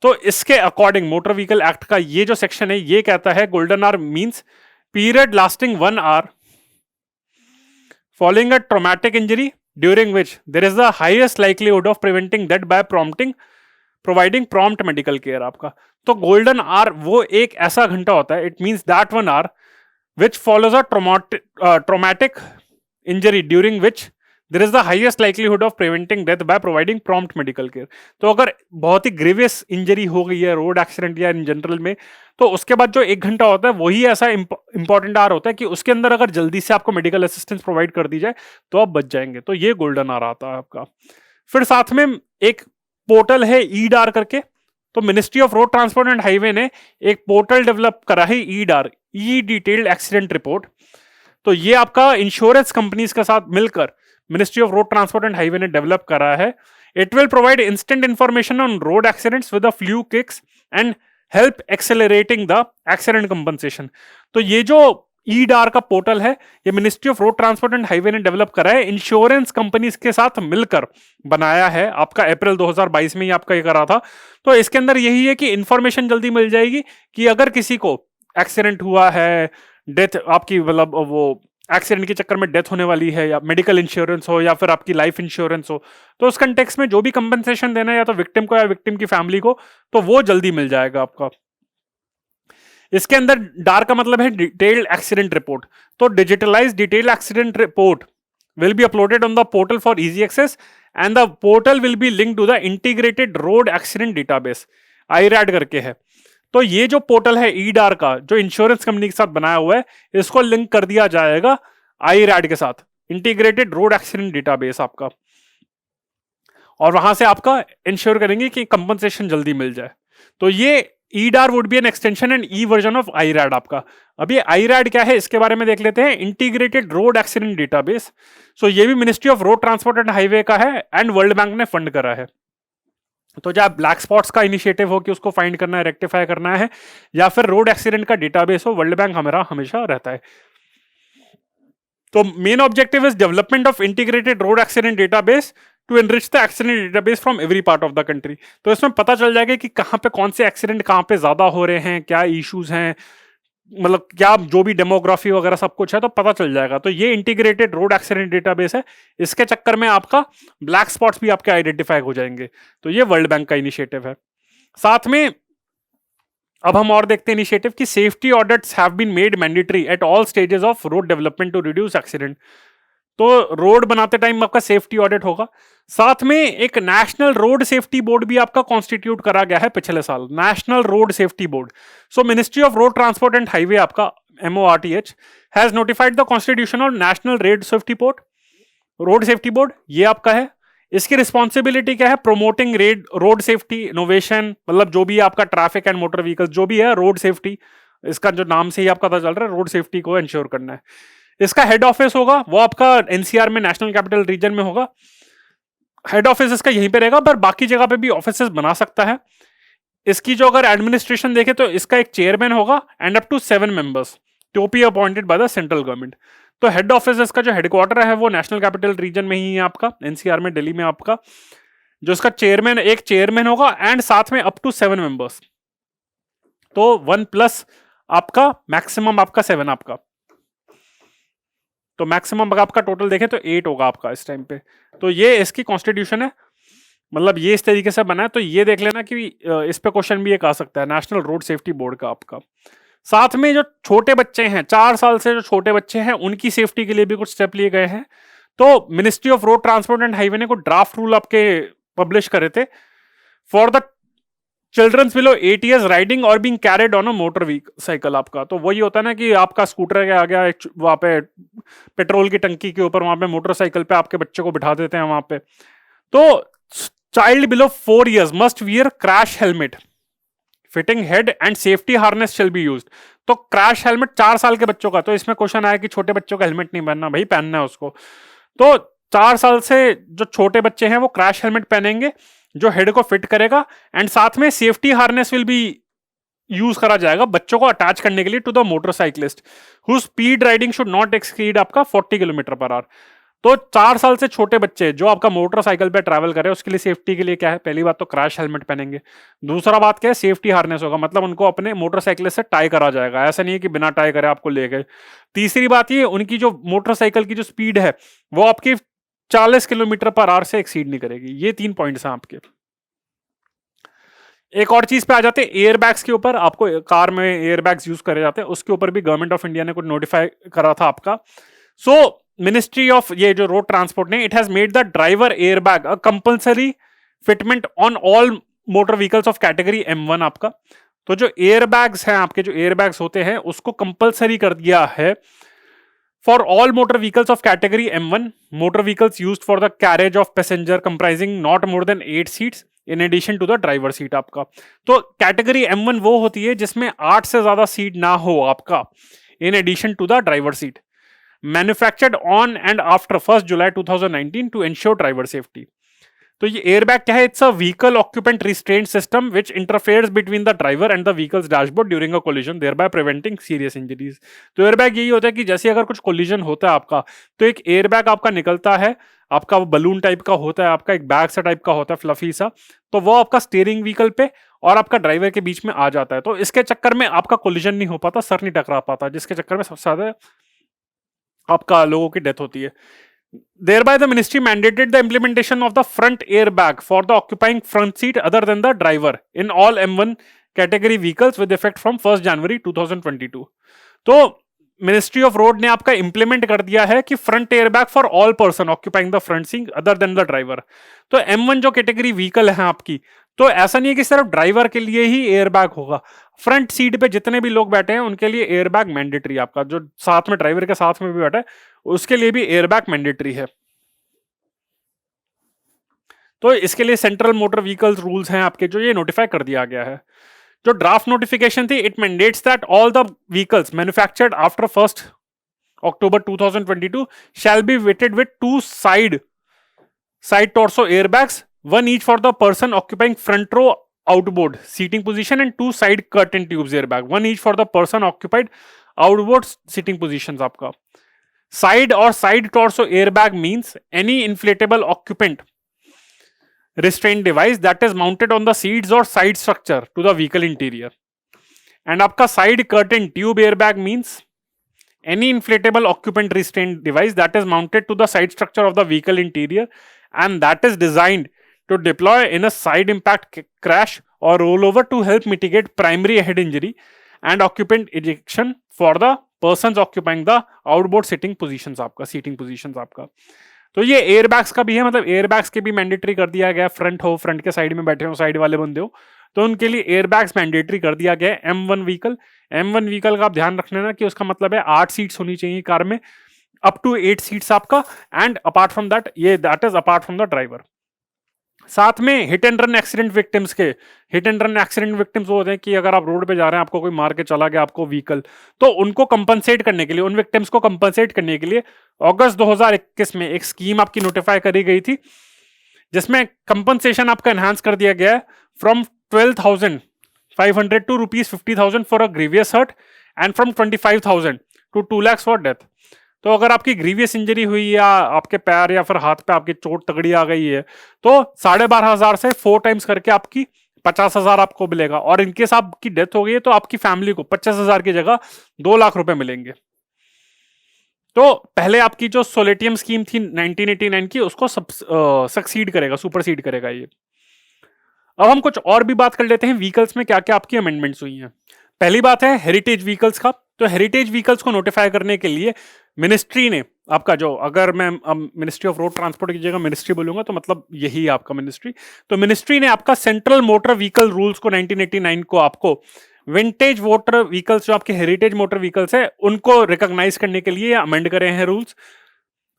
तो इसके अकॉर्डिंग मोटर व्हीकल एक्ट का ये जो सेक्शन है ये कहता है golden hour means period lasting 1 hour following a traumatic injury during which there is the highest likelihood of preventing death by providing prompt medical care आपका। तो गोल्डन आर वो एक ऐसा घंटा होता है, it means that 1 hour which follows a traumatic injury during which there is the highest likelihood of preventing death by providing prompt medical care. तो अगर बहुत ही ग्रीवियस इंजरी हो गई है रोड एक्सीडेंट या इन जनरल में, तो उसके बाद जो 1 घंटा होता है वही ऐसा इंपॉर्टेंट आवर होता है कि उसके अंदर अगर जल्दी से आपको मेडिकल असिस्टेंस प्रोवाइड कर दी जाए तो आप बच जाएंगे। तो ये गोल्डन आवर आता है आपका। फिर साथ में एक पोर्टल है ईडार करके, तो ministry of road transport and highway ने एक पोर्टल डेवलप करा है ईडार, ई डिटेल्ड एक्सीडेंट रिपोर्ट। तो ये आपका इंश्योरेंस कंपनीज के साथ मिलकर ministry of road transport and highway ने डेवलप करा है। It will provide instant information on road accidents with a few clicks and help accelerating the accident compensation. तो ये जो ईडार का पोर्टल है ये ministry of road transport and highway ने डेवलप करा है, इंश्योरेंस कंपनीज के साथ मिलकर बनाया है आपका। अप्रैल 2022 में ही आपका ये करा था। तो इसके अंदर यही है कि इंफॉर्मेशन जल्दी मिल जाएगी कि अगर किसी को एक्सीडेंट हुआ है, डेथ आपकी मतलब वो एक्सीडेंट के चक्कर में डेथ होने वाली है, या मेडिकल इंश्योरेंस हो या फिर आपकी लाइफ इंश्योरेंस हो, तो उस कंटेक्स्ट में जो भी कंपनसेशन देना है या तो विक्टिम को या विक्टिम की फैमिली को, तो वो जल्दी मिल जाएगा आपका। इसके अंदर डार का मतलब है डिटेल्ड एक्सीडेंट रिपोर्ट। तो digitalize detailed accident report will be uploaded on the portal for easy access and the portal will be linked to the integrated road accident database, iRAD करके है। तो ये जो पोर्टल है ईडार का जो इंश्योरेंस कंपनी के साथ बनाया हुआ है, इसको लिंक कर दिया जाएगा आईरैड के साथ, इंटीग्रेटेड रोड एक्सीडेंट डेटाबेस आपका, और वहां से आपका इंश्योर करेंगे कि कंपनसेशन जल्दी मिल जाए। तो ये eDAR would be an extension and e version of iRAD आपका। अब ये आईरैड क्या है इसके बारे में देख लेते हैं। इंटीग्रेटेड रोड एक्सीडेंट डेटाबेस, सो ये भी ministry of road transport and highway का है एंड वर्ल्ड बैंक ने फंड करा है। तो जब ब्लैक स्पॉट्स का इनिशिएटिव हो कि उसको फाइंड करना है, रेक्टिफाई करना है, या फिर रोड एक्सीडेंट का डेटाबेस हो, वर्ल्ड बैंक हमारा हमेशा रहता है। तो main objective is development of integrated road accident database to enrich the accident database from every part of the country. तो इसमें पता चल जाएगा कि कहाँ पे कौन से एक्सीडेंट कहाँ पे ज्यादा हो रहे हैं, क्या इश्यूज हैं, मतलब क्या जो भी डेमोग्राफी वगैरह सब कुछ है तो पता चल जाएगा। तो ये इंटीग्रेटेड रोड एक्सीडेंट डेटाबेस है, इसके चक्कर में आपका ब्लैक स्पॉट्स भी आपके आइडेंटिफाई हो जाएंगे। तो ये वर्ल्ड बैंक का इनिशिएटिव है। साथ में अब हम और देखते हैं इनिशिएटिव की safety audits have been made mandatory at all stages of road development to reduce accident. तो रोड बनाते टाइम आपका सेफ्टी ऑडिट होगा। साथ में एक नेशनल रोड सेफ्टी बोर्ड भी आपका कॉन्स्टिट्यूट करा गया है पिछले साल, national road safety board. So ministry of road transport and highway आपका MORTH has notified the constitution of national road safety board, ये आपका है। इसकी रिस्पॉन्सिबिलिटी क्या है? प्रोमोटिंग रोड सेफ्टी इनोवेशन, मतलब जो भी आपका ट्रैफिक एंड मोटर व्हीकल जो भी है रोड सेफ्टी, इसका जो नाम से ही आपका पता चल रहा है रोड सेफ्टी को इंश्योर करना है। इसका हेड ऑफिस होगा वो आपका NCR में, नेशनल कैपिटल रीजन में होगा। हेड ऑफिस इसका यहीं पे रहेगा, पर बाकी जगह पे भी ऑफिसेस बना सकता है। इसकी जो अगर एडमिनिस्ट्रेशन देखे तो इसका एक चेयरमैन होगा and up to 7 members to be appointed by the central government. तो हेड ऑफिस इसका जो हेडक्वार्टर है वो नेशनल कैपिटल रीजन में ही है आपका, NCR में, दिल्ली में आपका। जो इसका चेयरमैन, एक चेयरमैन होगा एंड साथ में अप टू 7 मेंबर्स। तो 1+ आपका मैक्सिमम आपका 7 आपका, तो मैक्सिमम आपका टोटल देखें तो 8 होगा आपका इस टाइम पे। तो ये इसकी कॉन्स्टिट्यूशन है, मतलब ये इस तरीके से बना है। तो ये देख लेना कि इस पे क्वेश्चन भी एक आ सकता है नेशनल रोड सेफ्टी बोर्ड का आपका। साथ में जो छोटे बच्चे हैं, 4 साल से जो छोटे बच्चे हैं, उनकी सेफ्टी के लिए भी कुछ स्टेप लिए गए हैं। तो ministry of road transport and highway ने कुछ ड्राफ्ट रूल आपके पब्लिश करे थे for the childrens below 8 years riding और being carried on a motor cycle आपका। तो वही होता है ना कि आपका स्कूटर के आगे वहां पे पेट्रोल की टंकी के ऊपर वहां पे मोटरसाइकिल पे आपके बच्चे को बिठा देते हैं वहां पे। तो child below 4 years must wear crash helmet, fitting head and safety harness shall be used. तो क्रैश हेलमेट 4 साल के बच्चों का, तो इसमें क्वेश्चन आया कि छोटे बच्चों का हेलमेट नहीं पहनना, भाई पहनना है उसको। तो 4 साल से जो छोटे बच्चे हैं वो क्रैश हेलमेट पहनेंगे जो हेड को फिट करेगा, एंड साथ में safety harness will be use करा जाएगा बच्चों को अटैच करने के लिए to the motorcyclist who speed riding should not exceed आपका 40 किलोमीटर पर आवर। तो 4 साल से छोटे बच्चे जो आपका मोटरसाइकिल पे ट्रैवल करे उसके लिए सेफ्टी के लिए क्या है, पहली बात तो क्रैश हेलमेट पहनेंगे, दूसरा बात क्या है, सेफ्टी हार्नेस होगा, मतलब उनको अपने मोटरसाइकिल से टाई करा जाएगा, ऐसा नहीं है कि बिना टाई करे आपको ले गए। तीसरी बात ये, उनकी जो मोटरसाइकिल की जो स्पीड है वो आपकी 40 किलोमीटर पर आवर से एक्सीड नहीं करेगी। ये 3 पॉइंट्स हैं आपके। एक और चीज पे आ जाते हैं एयरबैग्स के ऊपर। आपको कार में एयरबैग्स यूज करे जाते हैं, उसके ऊपर भी गवर्नमेंट ऑफ इंडिया ने कुछ नोटिफाई करा था आपका। सो मिनिस्ट्री ऑफ ये जो रोड ट्रांसपोर्ट ने, it has made the driver airbag a compulsory fitment on all motor vehicles of category M1 आपका। तो जो एयरबैग्स हैं आपके, जो एयरबैग्स होते हैं उसको कंपल्सरी कर दिया है for all motor vehicles of category M1, motor vehicles used for the carriage of passenger comprising not more than 8 seats in addition to the driver seat आपका। तो कैटेगरी M1 वो होती है जिसमें 8 से ज्यादा सीट ना हो आपका in addition to the driver seat, manufactured on and after 1 July 2019 to ensure driver safety. तो ये एयरबैग क्या है, it's a vehicle occupant restraint system which interferes between the driver and the vehicle's dashboard during a collision thereby preventing serious injuries. तो airbag यही होता है कि जैसे अगर कुछ कोलिजन होता है आपका, तो एक एयरबैग आपका निकलता है, आपका वो बलून टाइप का होता है, आपका एक बैग सा टाइप का होता है, फ्लफी सा, तो वो आपका स्टीयरिंग व्हीकल पे और आपका ड्राइवर के बीच में आ जाता है। तो इसके चक्कर में आपका कोलिजन नहीं हो पाता, सर नहीं टकरा पाता, जिसके चक्कर में सबसे ज्यादा आपका लोगों की डेथ होती है। Thereby, the ministry mandated the implementation of the front airbag for the occupying front seat other than the driver in all M1 category vehicles with effect from 1st January 2022. तो मिनिस्ट्री ऑफ रोड ने आपका implement कर दिया है कि front airbag for all person occupying the front seat other than the driver. तो M1 जो category vehicle है आपकी, तो ऐसा नहीं है कि सिर्फ ड्राइवर के लिए ही एयरबैग होगा, फ्रंट सीट पे जितने भी लोग बैठे हैं उनके लिए एयरबैग मैंडेटरी। आपका जो साथ में ड्राइवर के साथ में भी बैठा है उसके लिए भी एयरबैग मैंडेटरी है। तो इसके लिए सेंट्रल मोटर व्हीकल्स रूल्स हैं आपके, जो ये नोटिफाई कर दिया गया है। जो ड्राफ्ट नोटिफिकेशन थी, it mandates that all the vehicles manufactured after 1 October 2022 shall be fitted with 2 side torso airbags, one each for the person occupying front row outboard seating position and 2 side curtain tubes airbag, one each for the person occupied outboard seating positions आपका। Side और side torso airbag means any inflatable occupant restraint device that is mounted on the seats or side structure to the vehicle interior, and आपका side curtain tube airbag means any inflatable occupant restraint device that is mounted to the side structure of the vehicle interior and that is designed to deploy in a side impact crash or rollover to help mitigate primary head injury and occupant ejection for the persons occupying the outboard sitting positions आपका, seating positions आपका। तो ये airbags का भी है, मतलब airbags के भी मैंडेटरी कर दिया गया, फ्रंट हो, फ्रंट के साइड में बैठे हो, साइड वाले बंदे हो, तो उनके लिए एयरबैग्स मैंडेटरी कर दिया गया है। M1 व्हीकल का आप ध्यान रखना ना कि उसका मतलब है 8 सीट्स होनी चाहिए कार में, अप टू 8 सीट्स आपका, एंड अपार्ट फ्रॉम दैट, ये that is apart from the driver. साथ में hit and run accident victims के, hit and run accident victims वो होते हैं कि अगर आप रोड पे जा रहे हैं, आपको कोई मार के चला गया आपको व्हीकल, तो उनको कंपनसेट करने के लिए, उन विक्टिम्स को कंपनसेट करने के लिए अगस्त 2021 में एक स्कीम आपकी नोटिफाई करी गई थी, जिसमें कंपनसेशन आपका एनहांस कर दिया गया है from 12,500 to ₹50,000 for a grievous hurt and from 25,000 to 2 lakh for death. तो अगर आपकी ग्रीवियस इंजरी हुई या आपके पैर या फिर हाथ पे आपकी चोट तगड़ी आ गई है, तो 12,500 से 4 टाइम्स करके आपकी 50,000 आपको मिलेगा, और इनकेस आपकी डेथ हो गई है तो आपकी फैमिली को 50,000 की जगह 2 लाख रुपए मिलेंगे। तो पहले आपकी जो सोलेटियम स्कीम थी 1989 की, उसको सक्सीड करेगा, सुपरसीड करेगा ये। अब हम कुछ और भी बात कर लेते हैं व्हीकल्स में क्या क्या आपकी अमेंडमेंट्स हुई हैं। पहली बात है हेरिटेज व्हीकल्स का। तो हेरिटेज व्हीकल्स को नोटिफाई करने के लिए मिनिस्ट्री ने आपका, जो अगर मैं मिनिस्ट्री ऑफ रोड ट्रांसपोर्ट की जगह मिनिस्ट्री बोलूंगा तो मतलब यही है आपका मिनिस्ट्री, तो मिनिस्ट्री ने आपका सेंट्रल मोटर व्हीकल रूल्स को 1989 को आपको विंटेज मोटर व्हीकल्स, जो आपके हेरिटेज मोटर व्हीकल्स है, उनको रिकॉग्नाइज करने के लिए अमेंड करे हैं rules.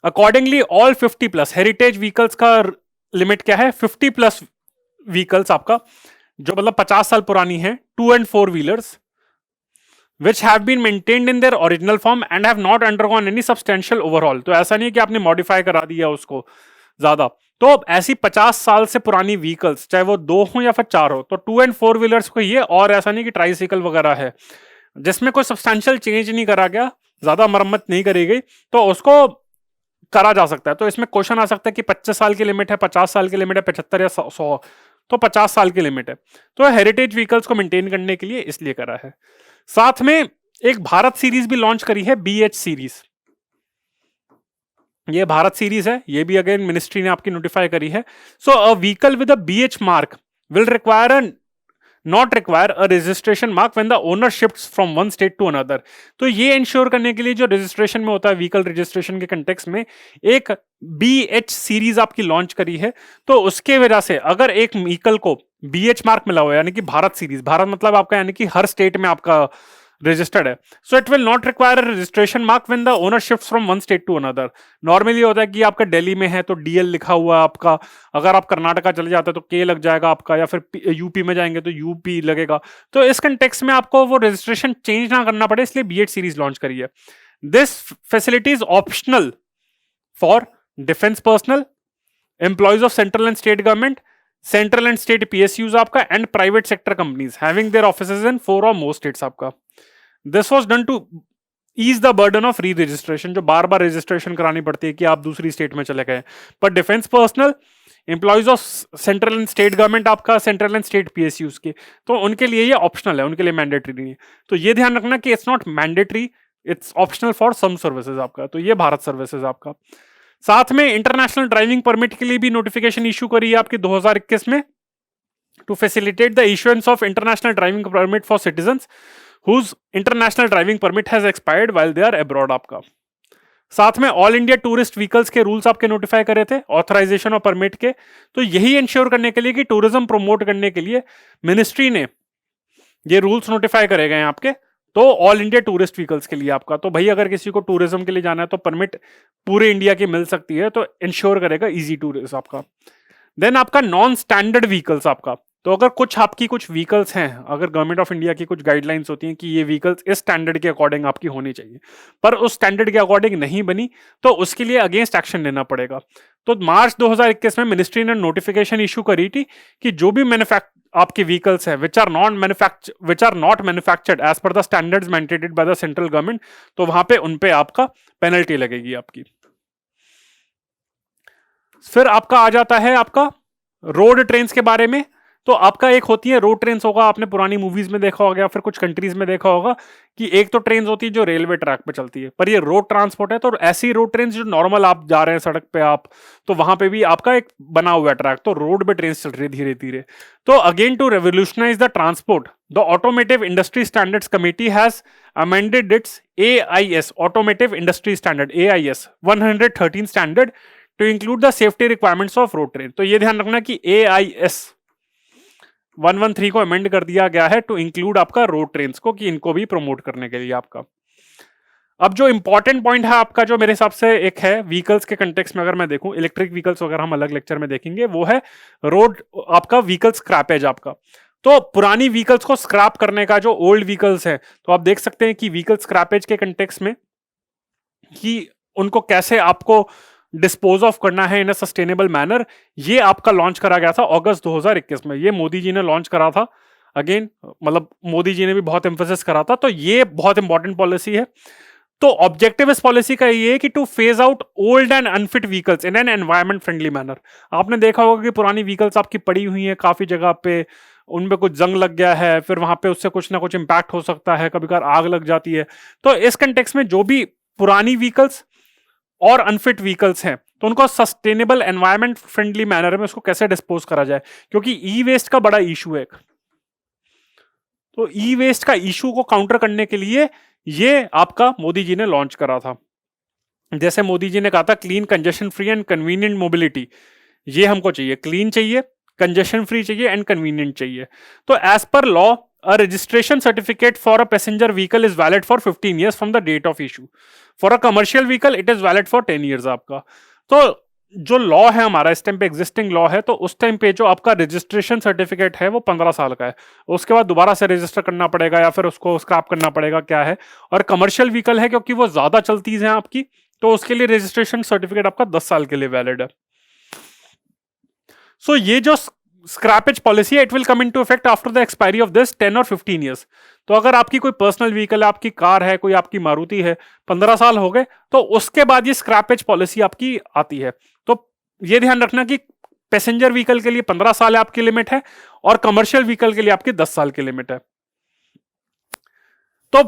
Accordingly all 50+ heritage vehicles का लिमिट क्या है, 50+ व्हीकल्स आपका, जो मतलब 50 साल पुरानी है, 2 and 4 wheelers which have been maintained in their original form and have not undergone any substantial overhaul। तो ऐसा नहीं है कि आपने मॉडिफाई करा दिया उसको ज्यादा। तो ऐसी 50 साल से पुरानी व्हीकल्स, चाहे वो 2 हो या फिर 4 हो, तो 2 and 4 व्हीलर्स को ये, और ऐसा नहीं कि ट्राईसाइकिल वगैरह है जिसमें कोई सब्सटैंशियल चेंज नहीं करा गया, ज्यादा मरम्मत नहीं करी गई, तो उसको करा जा सकता है। तो इसमें क्वेश्चन आ सकता है कि 25 साल की लिमिट है, 50 साल की लिमिट है, 75 या 100, तो 50 साल की लिमिट है। तो हेरिटेज व्हीकल्स को मेंटेन करने के लिए इसलिए करा है। साथ में एक भारत सीरीज भी लॉन्च करी है, BH सीरीज। ये भारत सीरीज है, ये भी अगेन मिनिस्ट्री ने आपकी नोटिफाई करी है। So a vehicle with a BH mark will require not require a registration mark when the owner shifts from one state to another. तो ये इंश्योर करने के लिए जो रजिस्ट्रेशन में होता है, व्हीकल रजिस्ट्रेशन के कंटेक्स्ट में, एक BH सीरीज आपकी लॉन्च करी है। तो उसके वजह से अगर एक व्हीकल को BH मार्क मिला हुआ है, यानी कि भारत सीरीज, भारत मतलब आपका यानी कि हर स्टेट में आपका रजिस्टर्ड है, so it will not require registration mark when the owner shifts from one state to another. Normally होता है कि आपका दिल्ली में है तो DL लिखा हुआ है आपका, अगर आप कर्नाटका चले जाते हैं तो K लग जाएगा आपका, या फिर यूपी में जाएंगे तो UP लगेगा। तो इस कंटेक्स्ट में आपको वो रजिस्ट्रेशन चेंज ना करना पड़े, इसलिए BH सीरीज लॉन्च करी है। This facility is optional for defence personnel, employees of central and state government, central and state PSUs आपका, and private sector companies having their offices in 4 or more states आपका। This was done to ease the burden of re registration, जो बार बार registration करानी पड़ती है कि आप दूसरी स्टेट में चले गए। पर defence personnel, employees of central and state government आपका, सेंट्रल एंड स्टेट PSUs के, तो उनके लिए ये ऑप्शनल है, उनके लिए मैंडेटरी नहीं है। तो ये ध्यान रखना कि it's not mandatory, it's optional for some services आपका। तो ये भारत सर्विसेज आपका। साथ में इंटरनेशनल ड्राइविंग परमिट के लिए भी नोटिफिकेशन इशू करी है आपकी 2021 में, to facilitate the issuance of international driving permit for citizens whose international driving permit has expired while they are abroad आपका। साथ में ऑल इंडिया टूरिस्ट व्हीकल्स के रूल्स आपके नोटिफाई करे थे, ऑथराइजेशन और परमिट के। तो यही इंश्योर करने के लिए कि टूरिज्म प्रमोट करने के लिए मिनिस्ट्री ने ये रूल्स नोटिफाई करे गए हैं आपके, तो ऑल इंडिया टूरिस्ट व्हीकल्स के लिए आपका। तो भाई अगर किसी को टूरिज्म के लिए जाना है तो परमिट पूरे इंडिया की मिल सकती है, तो इंश्योर करेगा इजी टूरिज्म आपका। देन आपका नॉन स्टैंडर्ड व्हीकल्स आपका। तो अगर कुछ आपकी कुछ व्हीकल्स हैं, अगर गवर्नमेंट ऑफ इंडिया की कुछ गाइडलाइंस होती हैं कि ये व्हीकल्स इस स्टैंडर्ड के अकॉर्डिंग आपकी होनी चाहिए, पर उस स्टैंडर्ड के अकॉर्डिंग नहीं बनी, तो उसके लिए अगेंस्ट एक्शन लेना पड़ेगा। तो मार्च 2021 में मिनिस्ट्री ने नोटिफिकेशन इशू करी थी कि जो भी आपके व्हीकल्स हैं which are not manufactured as per the standards mandated by the central government, तो वहां पे उन पे आपका पेनल्टी लगेगी आपकी। फिर आपका आ जाता है आपका रोड ट्रेन्स के बारे में। तो आपका एक होती है रोड ट्रेन्स, होगा आपने पुरानी मूवीज में देखा होगा या फिर कुछ कंट्रीज में देखा होगा कि एक तो ट्रेन होती है जो रेलवे ट्रैक पे चलती है, पर ये रोड ट्रांसपोर्ट है। तो ऐसी रोड ट्रेन जो नॉर्मल आप जा रहे हैं सड़क पे आप, तो वहां पे भी आपका एक बना हुआ है ट्रैक, तो रोड पे ट्रेन चल रही है धीरे धीरे। तो again to revolutionise the transport, the automotive industry standards committee has amended its AIS automotive industry standard AIS 113 standard to include the safety requirements of road train. तो ये ध्यान रखना कि AIS 113 को अमेंड कर दिया गया है टू इंक्लूड आपका रोड ट्रेन्स को, कि इनको भी प्रमोट करने के लिए आपका। अब जो इंपॉर्टेंट पॉइंट है आपका, जो मेरे हिसाब से एक है व्हीकल्स के कंटेक्स्ट में, अगर मैं देखूं इलेक्ट्रिक व्हीकल्स वगैरह हम अलग लेक्चर में देखेंगे, वो है रोड आपका व्हीकल स्क्रैपेज आपका। तो पुरानी व्हीकल्स को स्क्रैप करने का, जो ओल्ड व्हीकल्स है, तो आप देख सकते हैं कि व्हीकल स्क्रैपेज के कंटेक्स्ट में कि उनको कैसे आपको डिस्पोज ऑफ करना है इन अ सस्टेनेबल मैनर, ये आपका लॉन्च करा गया था अगस्त 2021 में। ये मोदी जी ने लॉन्च करा था, अगेन मतलब मोदी जी ने भी बहुत एम्फेसिस करा था। तो ये बहुत इंपॉर्टेंट पॉलिसी है। तो ऑब्जेक्टिव इस पॉलिसी का ये है कि two phase out old and unfit vehicles in an environment friendly manner. आपने देखा होगा कि पुरानी व्हीकल्स आपकी पड़ी हुई हैं काफी जगह पे, उनमें कुछ जंग लग गया है, फिर वहां पे उससे कुछ ना कुछ इंपैक्ट हो सकता है, कभी कभार आग लग जाती है। तो इस कंटेक्स्ट में जो भी पुरानी व्हीकल्स और अनफिट व्हीकल्स हैं, तो उनको सस्टेनेबल एनवायरमेंट फ्रेंडली मैनर में उसको कैसे डिस्पोज करा जाए, क्योंकि ई वेस्ट का बड़ा इशू है। तो ई वेस्ट का इशू को काउंटर करने के लिए ये आपका मोदी जी ने लॉन्च करा था। जैसे मोदी जी ने कहा था clean, congestion free and convenient mobility, ये हमको चाहिए, क्लीन चाहिए, कंजेशन फ्री चाहिए एंड कन्वीनियंट चाहिए। तो as per law a registration certificate for a passenger vehicle is valid for 15 years from the date of issue. For a commercial vehicle it is valid for 10 years आपका। तो जो law है हमारा इस time पे existing law है, तो उस टाइम पे जो आपका रजिस्ट्रेशन सर्टिफिकेट है वो 15 साल का है, उसके बाद दोबारा से रजिस्टर करना पड़ेगा या फिर उसको स्क्रैप करना पड़ेगा क्या है। और कमर्शियल व्हीकल है क्योंकि वो ज्यादा चलती है आपकी, तो उसके लिए रजिस्ट्रेशन सर्टिफिकेट आपका 10 साल के लिए वैलिड है। सो ये जो स्क्रैपेज पॉलिसी है it will come into effect after the expiry of this 10 और 15 ईयर्स। तो अगर आपकी कोई पर्सनल व्हीकल है, आपकी कार है, कोई आपकी मारुति है, 15 साल हो गए तो उसके बाद ये स्क्रैपेज पॉलिसी आपकी आती है। तो ये ध्यान रखना कि पैसेंजर व्हीकल के लिए 15 साल आपकी लिमिट है और कमर्शियल व्हीकल के लिए आपकी 10 साल की लिमिट है। तो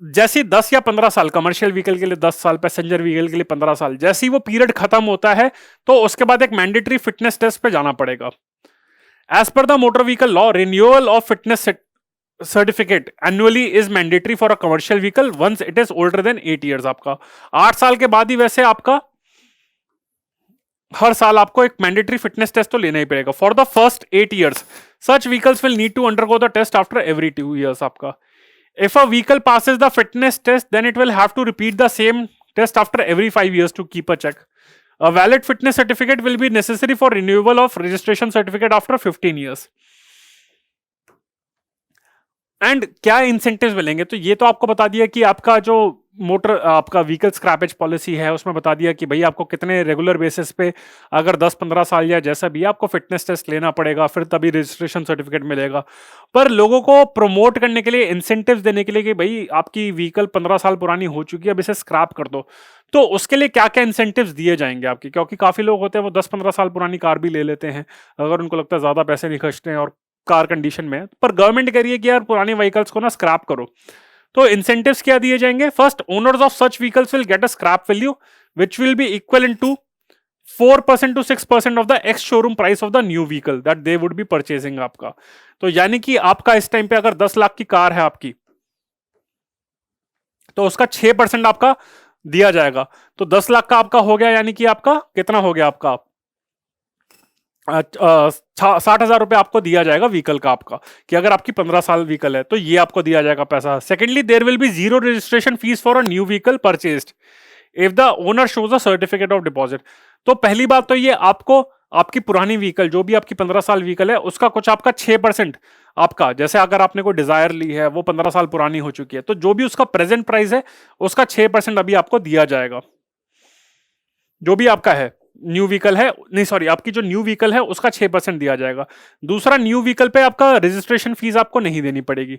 जैसे 10 या 15 साल कमर्शियल व्हीकल के लिए 10 साल, पैसेंजर व्हीकल के लिए 15 साल, जैसे ही वो पीरियड खत्म होता है तो उसके बाद एक मैंडेटरी फिटनेस टेस्ट पे जाना पड़ेगा। As per the motor vehicle law, renewal of fitness certificate annually is mandatory for a commercial vehicle once it is older than 8 years. आपका 8 साल के बाद ही वैसे आपका हर साल आपको एक मैंडेटरी फिटनेस टेस्ट तो लेना ही पड़ेगा for the first 8 years. Such vehicles will need to undergo the test after every 2 years. आपका if a vehicle passes the fitness test, then it will have to repeat the same test after every 5 years to keep a check. A valid fitness certificate will be necessary for renewal of registration certificate after 15 years. And क्या incentives मिलेंगे, तो ये तो आपको बता दिया कि आपका जो मोटर आपका व्हीकल स्क्रैपेज पॉलिसी है उसमें बता दिया कि भाई आपको कितने रेगुलर बेसिस पे अगर 10-15 साल या जैसा भी आपको फिटनेस टेस्ट लेना पड़ेगा, फिर तभी रजिस्ट्रेशन सर्टिफिकेट मिलेगा। पर लोगों को प्रमोट करने के लिए, इंसेंटिव्स देने के लिए कि भाई आपकी व्हीकल 15 साल पुरानी हो चुकी है, अब इसे स्क्रैप कर दो, तो उसके लिए क्या क्या इंसेंटिव्स दिए जाएंगे आपकी, क्योंकि काफी लोग होते हैं वो 10-15 साल पुरानी कार भी ले लेते हैं अगर उनको लगता है ज्यादा पैसे नहीं खर्चते हैं और कार कंडीशन में, पर गवर्नमेंट कह रही है कि यार पुराने व्हीकल्स को ना स्क्रैप करो। तो इंसेंटिव्स क्या दिए जाएंगे, first owners of such vehicles will get a scrap value which will be equivalent to 4% to 6% of the ex showroom price of the new vehicle that they would be purchasing. आपका तो यानी कि आपका इस time पे अगर 10 लाख की car है आपकी, तो उसका 6% आपका दिया जाएगा, तो 10 लाख का आपका हो गया, यानी कि आपका कितना हो गया, आपका 60,000 रुपए आपको दिया जाएगा व्हीकल का आपका, कि अगर आपकी 15 साल व्हीकल है तो ये आपको दिया जाएगा पैसा। Secondly, there will be zero registration fees for a new vehicle purchased if the owner shows a certificate of deposit. तो पहली बात तो ये आपको आपकी पुरानी व्हीकल, जो भी आपकी 15 साल व्हीकल है, उसका कुछ आपका 6% आपका, जैसे अगर आपने कोई डिजायर ली है वो 15 साल पुरानी हो चुकी है, तो जो भी उसका प्रेजेंट प्राइस है उसका 6% अभी आपको दिया जाएगा, जो भी आपका है न्यू व्हीकल है, नहीं सॉरी, आपकी जो न्यू व्हीकल है उसका 6% दिया जाएगा। दूसरा, न्यू व्हीकल पे आपका रजिस्ट्रेशन फीस आपको नहीं देनी पड़ेगी।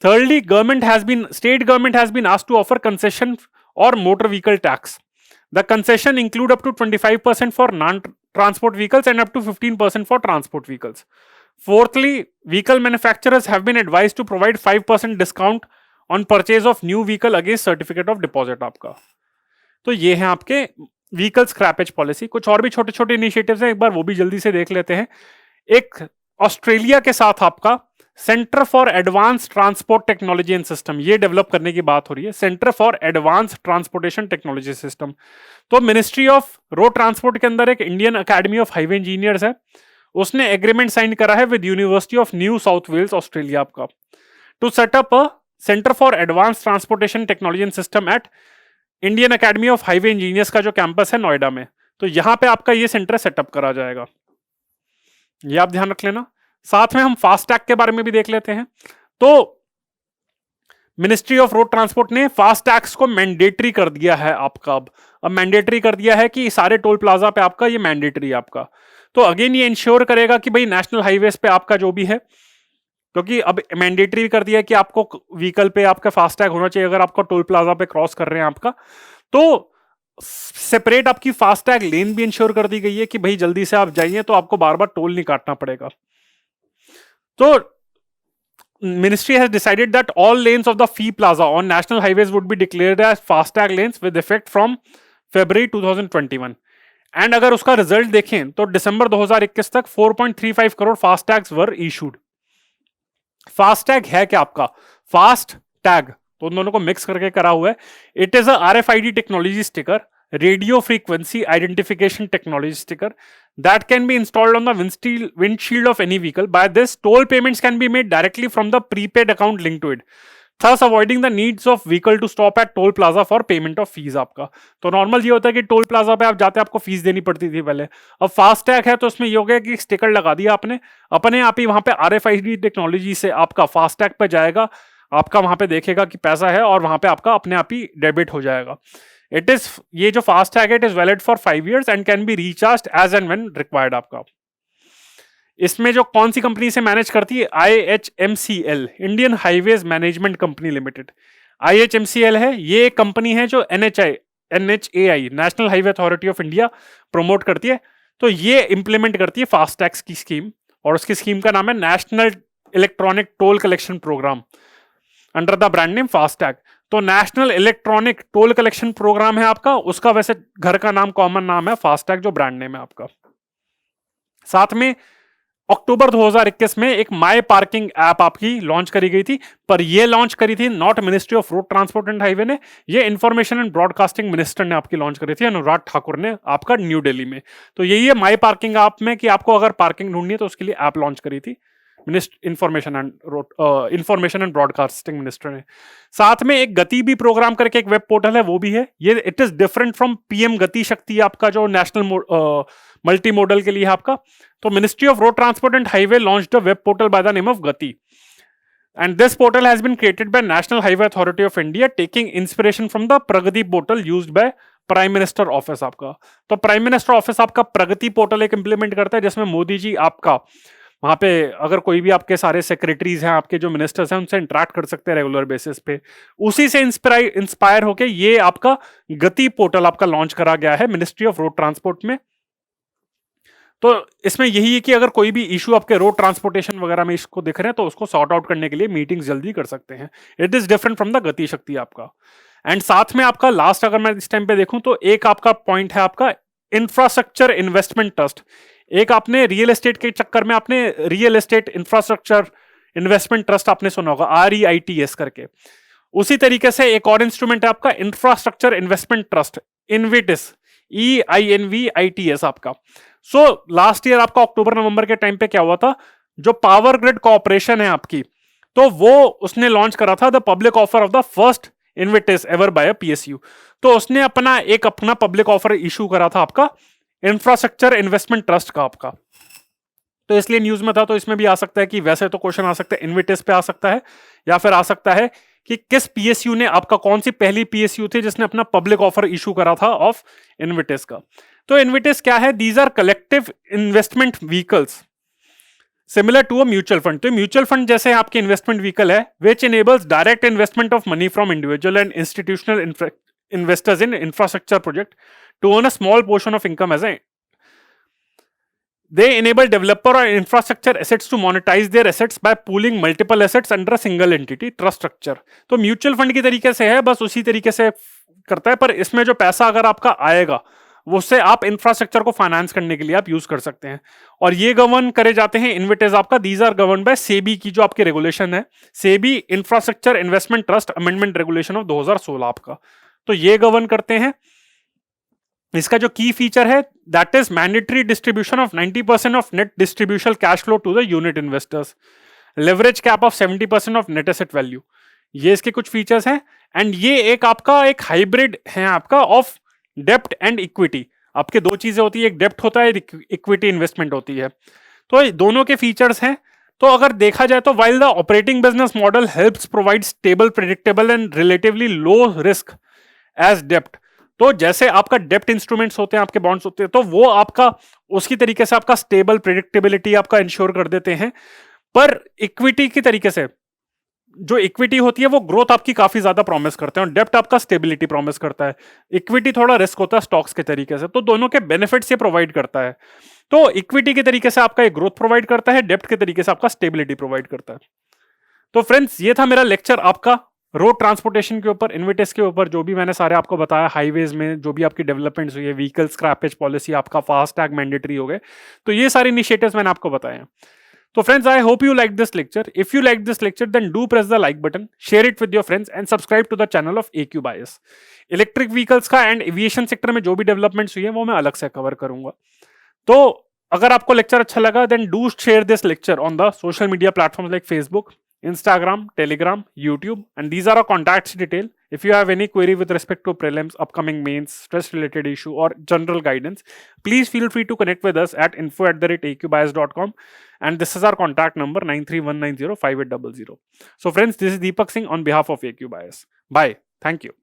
Thirdly, state government has been asked to offer concession or motor vehicle tax. The concession include up to 25% for non transport vehicles and up to 15% for transport vehicles. Fourthly, vehicle manufacturers have been advised to provide 5% discount on purchase of new vehicle against certificate of deposit। आपका तो ये है आपके vehicle scrappage policy. कुछ और भी छोटे छोटे इनिशिएटिव्स हैं, एक बार वो भी जल्दी से देख लेते हैं। एक ऑस्ट्रेलिया के साथ आपका centre for advance transport technology and system, ये डेवलप करने की बात हो रही है, centre for advance transportation technology system. तो मिनिस्ट्री ऑफ रोड ट्रांसपोर्ट के अंदर एक Indian academy of highway engineers है, उसने एग्रीमेंट साइन करा है with university of New South Wales Australia आपका, to set up a centre for advance transportation technology and system at Indian academy of highway engineers का जो कैंपस है नोएडा में। तो यहां पे आपका ये सेंटर सेटअप करा जाएगा, ये आप ध्यान रख लेना। साथ में हम फास्टैग के बारे में भी देख लेते हैं। तो मिनिस्ट्री ऑफ रोड ट्रांसपोर्ट ने फास्टैग्स को मैंडेटरी कर दिया है आपका, अब मैंडेटरी कर दिया है कि सारे टोल प्लाजा पे आपका ये मैंडेटरी है आपका। तो अगेन ये इंश्योर करेगा कि भाई नेशनल हाईवेज पे आपका जो भी है, क्योंकि अब मैंडेटरी कर दिया है कि आपको व्हीकल पे आपका फास्टैग होना चाहिए अगर आपको टोल प्लाजा पे क्रॉस कर रहे हैं आपका, तो सेपरेट आपकी फास्टैग लेन भी इंश्योर कर दी गई है कि भाई जल्दी से आप जाइए तो आपको बार बार टोल नहीं काटना पड़ेगा। तो Ministry has decided that all lanes of the fee plaza on national highways would be declared as FASTag lanes with effect from February 2021। And अगर उसका रिजल्ट देखें तो दिसंबर 2021 तक 4.35 करोड़ फास्टैग्स वर इशूड। फास्टैग है क्या आपका, फास्ट टैग, तो उन दोनों को मिक्स करके करा हुआ है। It is a RFID technology sticker, radio frequency identification technology sticker that can be installed on the windshield of any vehicle. By this, toll payments can be made directly from the prepaid account linked to it। thus avoiding the needs of vehicle to stop at toll plaza for payment of fees आपका। तो normal ये होता है कि toll plaza पे आप जाते आपको फीस देनी पड़ती थी पहले। अब फास्ट टैग है तो उसमें ये हो गया कि स्टिकर लगा दिया आपने, अपने आप ही वहां पे RFID टेक्नोलॉजी से आपका फास्ट टैग पे जाएगा, आपका वहां पे देखेगा कि पैसा है और वहां पे आपका अपने आप ही डेबिट हो जाएगा। इट इज, ये जो फास्ट टैग है it is valid for 5 years and can be recharge as and when required आपका। इसमें जो कौन सी कंपनी से मैनेज करती है, IHMCL, Indian highways management company limited. IHMCL है, ये एक कंपनी है जो NHAI national highway authority of India promote करती है। तो ये इंप्लीमेंट करती है फास्ट टैक्स की स्कीम, और उसकी स्कीम का नाम है national electronic toll collection program under the brand name fast tag. तो national electronic toll collection program है आपका, उसका वैसे घर का नाम कॉमन नाम है फास्ट टैग, जो ब्रांड नेम है आपका। साथ में अक्टूबर 2021 में एक माई पार्किंग ऐप आपकी लॉन्च करी गई थी, पर ये लॉन्च करी थी not ministry of road transport and highway ने, ये इंफॉर्मेशन एंड ब्रॉडकास्टिंग मिनिस्टर ने आपकी लॉन्च करी थी, अनुराग ठाकुर ने, आपका न्यू दिल्ली में। तो यही है माई पार्किंग ऐप में कि आपको अगर पार्किंग ढूंढनी है तो उसके लिए ऐप लॉन्च करी थी इंफॉर्मेशन एंड ब्रॉडकास्टिंग मिनिस्टर ने। साथ में एक गति भी प्रोग्राम करके एक वेब पोर्टल है, वो भी है। ये it is different from PM गति शक्ति आपका जो नेशनल मल्टी मॉडल के लिए है आपका। तो ministry of road transport and highway launched a web portal by the name of Gati, and this portal has been created by national highway authority of India taking inspiration from the Pragati portal used by prime minister office आपका। तो prime minister office आपका प्रगति portal एक implement करता है, जिसमें मोदी जी आपका वहां पे अगर कोई भी आपके सारे सेक्रेटरीज हैं, आपके जो मिनिस्टर्स हैं, उनसे इंटरेक्ट कर सकते हैं रेगुलर बेसिस पे। उसी से इंस्पायर होके ये आपका गति पोर्टल आपका लॉन्च करा गया है मिनिस्ट्री ऑफ रोड ट्रांसपोर्ट में। तो इसमें यही है कि अगर कोई भी इशू आपके रोड ट्रांसपोर्टेशन वगैरह में इसको दिख रहे हैं तो उसको सॉर्ट आउट करने के लिए मीटिंग्स जल्दी कर सकते हैं। It is different from the गति शक्ति आपका। एंड साथ में आपका लास्ट अगर मैं इस टाइम पे देखूं तो एक आपका पॉइंट है आपका इंफ्रास्ट्रक्चर इन्वेस्टमेंट ट्रस्ट। एक आपने रियल एस्टेट के चक्कर में आपने real estate infrastructure investment trust आपने सुना होगा, REITS करके। उसी तरीके से एक और इंस्ट्रूमेंट है आपका इंफ्रास्ट्रक्चर इन्वेस्टमेंट ट्रस्ट, इन्विटिस, EINVITS आपका। सो लास्ट ईयर आपका अक्टूबर नवंबर के टाइम पे क्या हुआ था, जो पावर ग्रिड कॉर्पोरेशन है आपकी, तो वो उसने लॉन्च करा था the public offer of the first InvITs ever by PSU। तो उसने अपना पब्लिक ऑफर इशू करा था आपका इंफ्रास्ट्रक्चर इन्वेस्टमेंट ट्रस्ट का आपका। तो इसलिए न्यूज में था, तो इसमें भी आ सकता है कि वैसे तो क्वेश्चन आ सकता है इन्विटिस पे आ सकता है, या फिर आ सकता है कि किस PSU ने आपका, कौन सी पहली PSU थी जिसने अपना पब्लिक ऑफर इशू करा था ऑफ इन्विटिस का। तो इन्विटिस क्या है, these are collective investment vehicles similar to a mutual fund. तो म्यूचुअल फंड जैसे आपके इन्वेस्टमेंट व्हीकल है, which enables direct investment of money from individual and institutional investors in infrastructure project to earn a small portion of income as a they enable developer or infrastructure assets to monetize their assets by pooling multiple assets under a single entity trust structure। तो mutual fund की तरीके से है, बस उसी तरीके से करता है, पर इसमें जो पैसा अगर आपका आएगा वो उससे आप इंफ्रास्ट्रक्चर को फाइनेंस करने के लिए आप यूज कर सकते हैं। और ये गवर्न करे जाते हैं इन्विटिस आपका, these are govern by SEBI की जो आपकी रेगुलेशन है, SEBI infrastructure investment trust amendment regulation of 2016 आपका। तो ये गवर्न करते हैं। इसका जो की फीचर है that is mandatory distribution of 90% of net distribution cash flow to the unit investors, leverage cap of 70% of net asset value. ये इसके कुछ फीचर्स हैं। एंड ये एक आपका एक हाइब्रिड है आपका ऑफ डेप्ट एंड इक्विटी। आपके दो चीजें होती है, एक डेप्ट होता है, इक्विटी इन्वेस्टमेंट होती है। तो दोनों के फीचर्स हैं। तो अगर देखा जाए तो while the operating business model helps provide stable, predictable and relatively low risk as डेप्ट। तो जैसे आपका डेप्ट इंस्ट्रूमेंट्स होते हैं, आपके बॉन्ड्स होते हैं, तो वो आपका उसकी तरीके से आपका स्टेबल, प्रेडिक्टेबिलिटी आपका इंश्योर कर देते हैं। पर इक्विटी की तरीके से जो इक्विटी होती है वो ग्रोथ आपकी काफी ज्यादा प्रॉमिस करते हैं, और डेप्ट आपका स्टेबिलिटी प्रॉमिस करता है। इक्विटी थोड़ा रिस्क होता है स्टॉक्स के तरीके से। तो दोनों के बेनिफिट्स ये प्रोवाइड करता है। तो इक्विटी के तरीके से आपका एक ग्रोथ प्रोवाइड करता है, डेप्ट के तरीके से आपका स्टेबिलिटी प्रोवाइड करता है। तो फ्रेंड्स, ये था मेरा लेक्चर आपका रोड ट्रांसपोर्टेशन के ऊपर, इन्विटिस के ऊपर, जो भी मैंने सारे आपको बताया, हाईवेज में जो भी आपकी डेवलपमेंट्स हुई है, व्हीकल स्क्रैपेज पॉलिसी, आपका फास्ट टैग मैंडेटरी हो गए, तो ये सारे इनिशिएटिव्स मैंने आपको बताए हैं। तो friends, I hope you like this lecture. If you like this lecture then do press the like button, share it with your friends and subscribe to the channel of AQ bias. Electric vehicles का and aviation sector में जो भी developments हुई है वो मैं अलग से कवर करूंगा। तो अगर आपको लेक्चर अच्छा लगा then do share this lecture on the social media platforms like Facebook, Instagram, Telegram, YouTube, and these are our contacts detail. If you have any query with respect to prelims, upcoming mains, stress related issue, or general guidance, please feel free to connect with us at info@aqbias.com. And this is our contact number 931905800. So friends, this is Deepak Singh on behalf of AQ Bias. Bye. Thank you.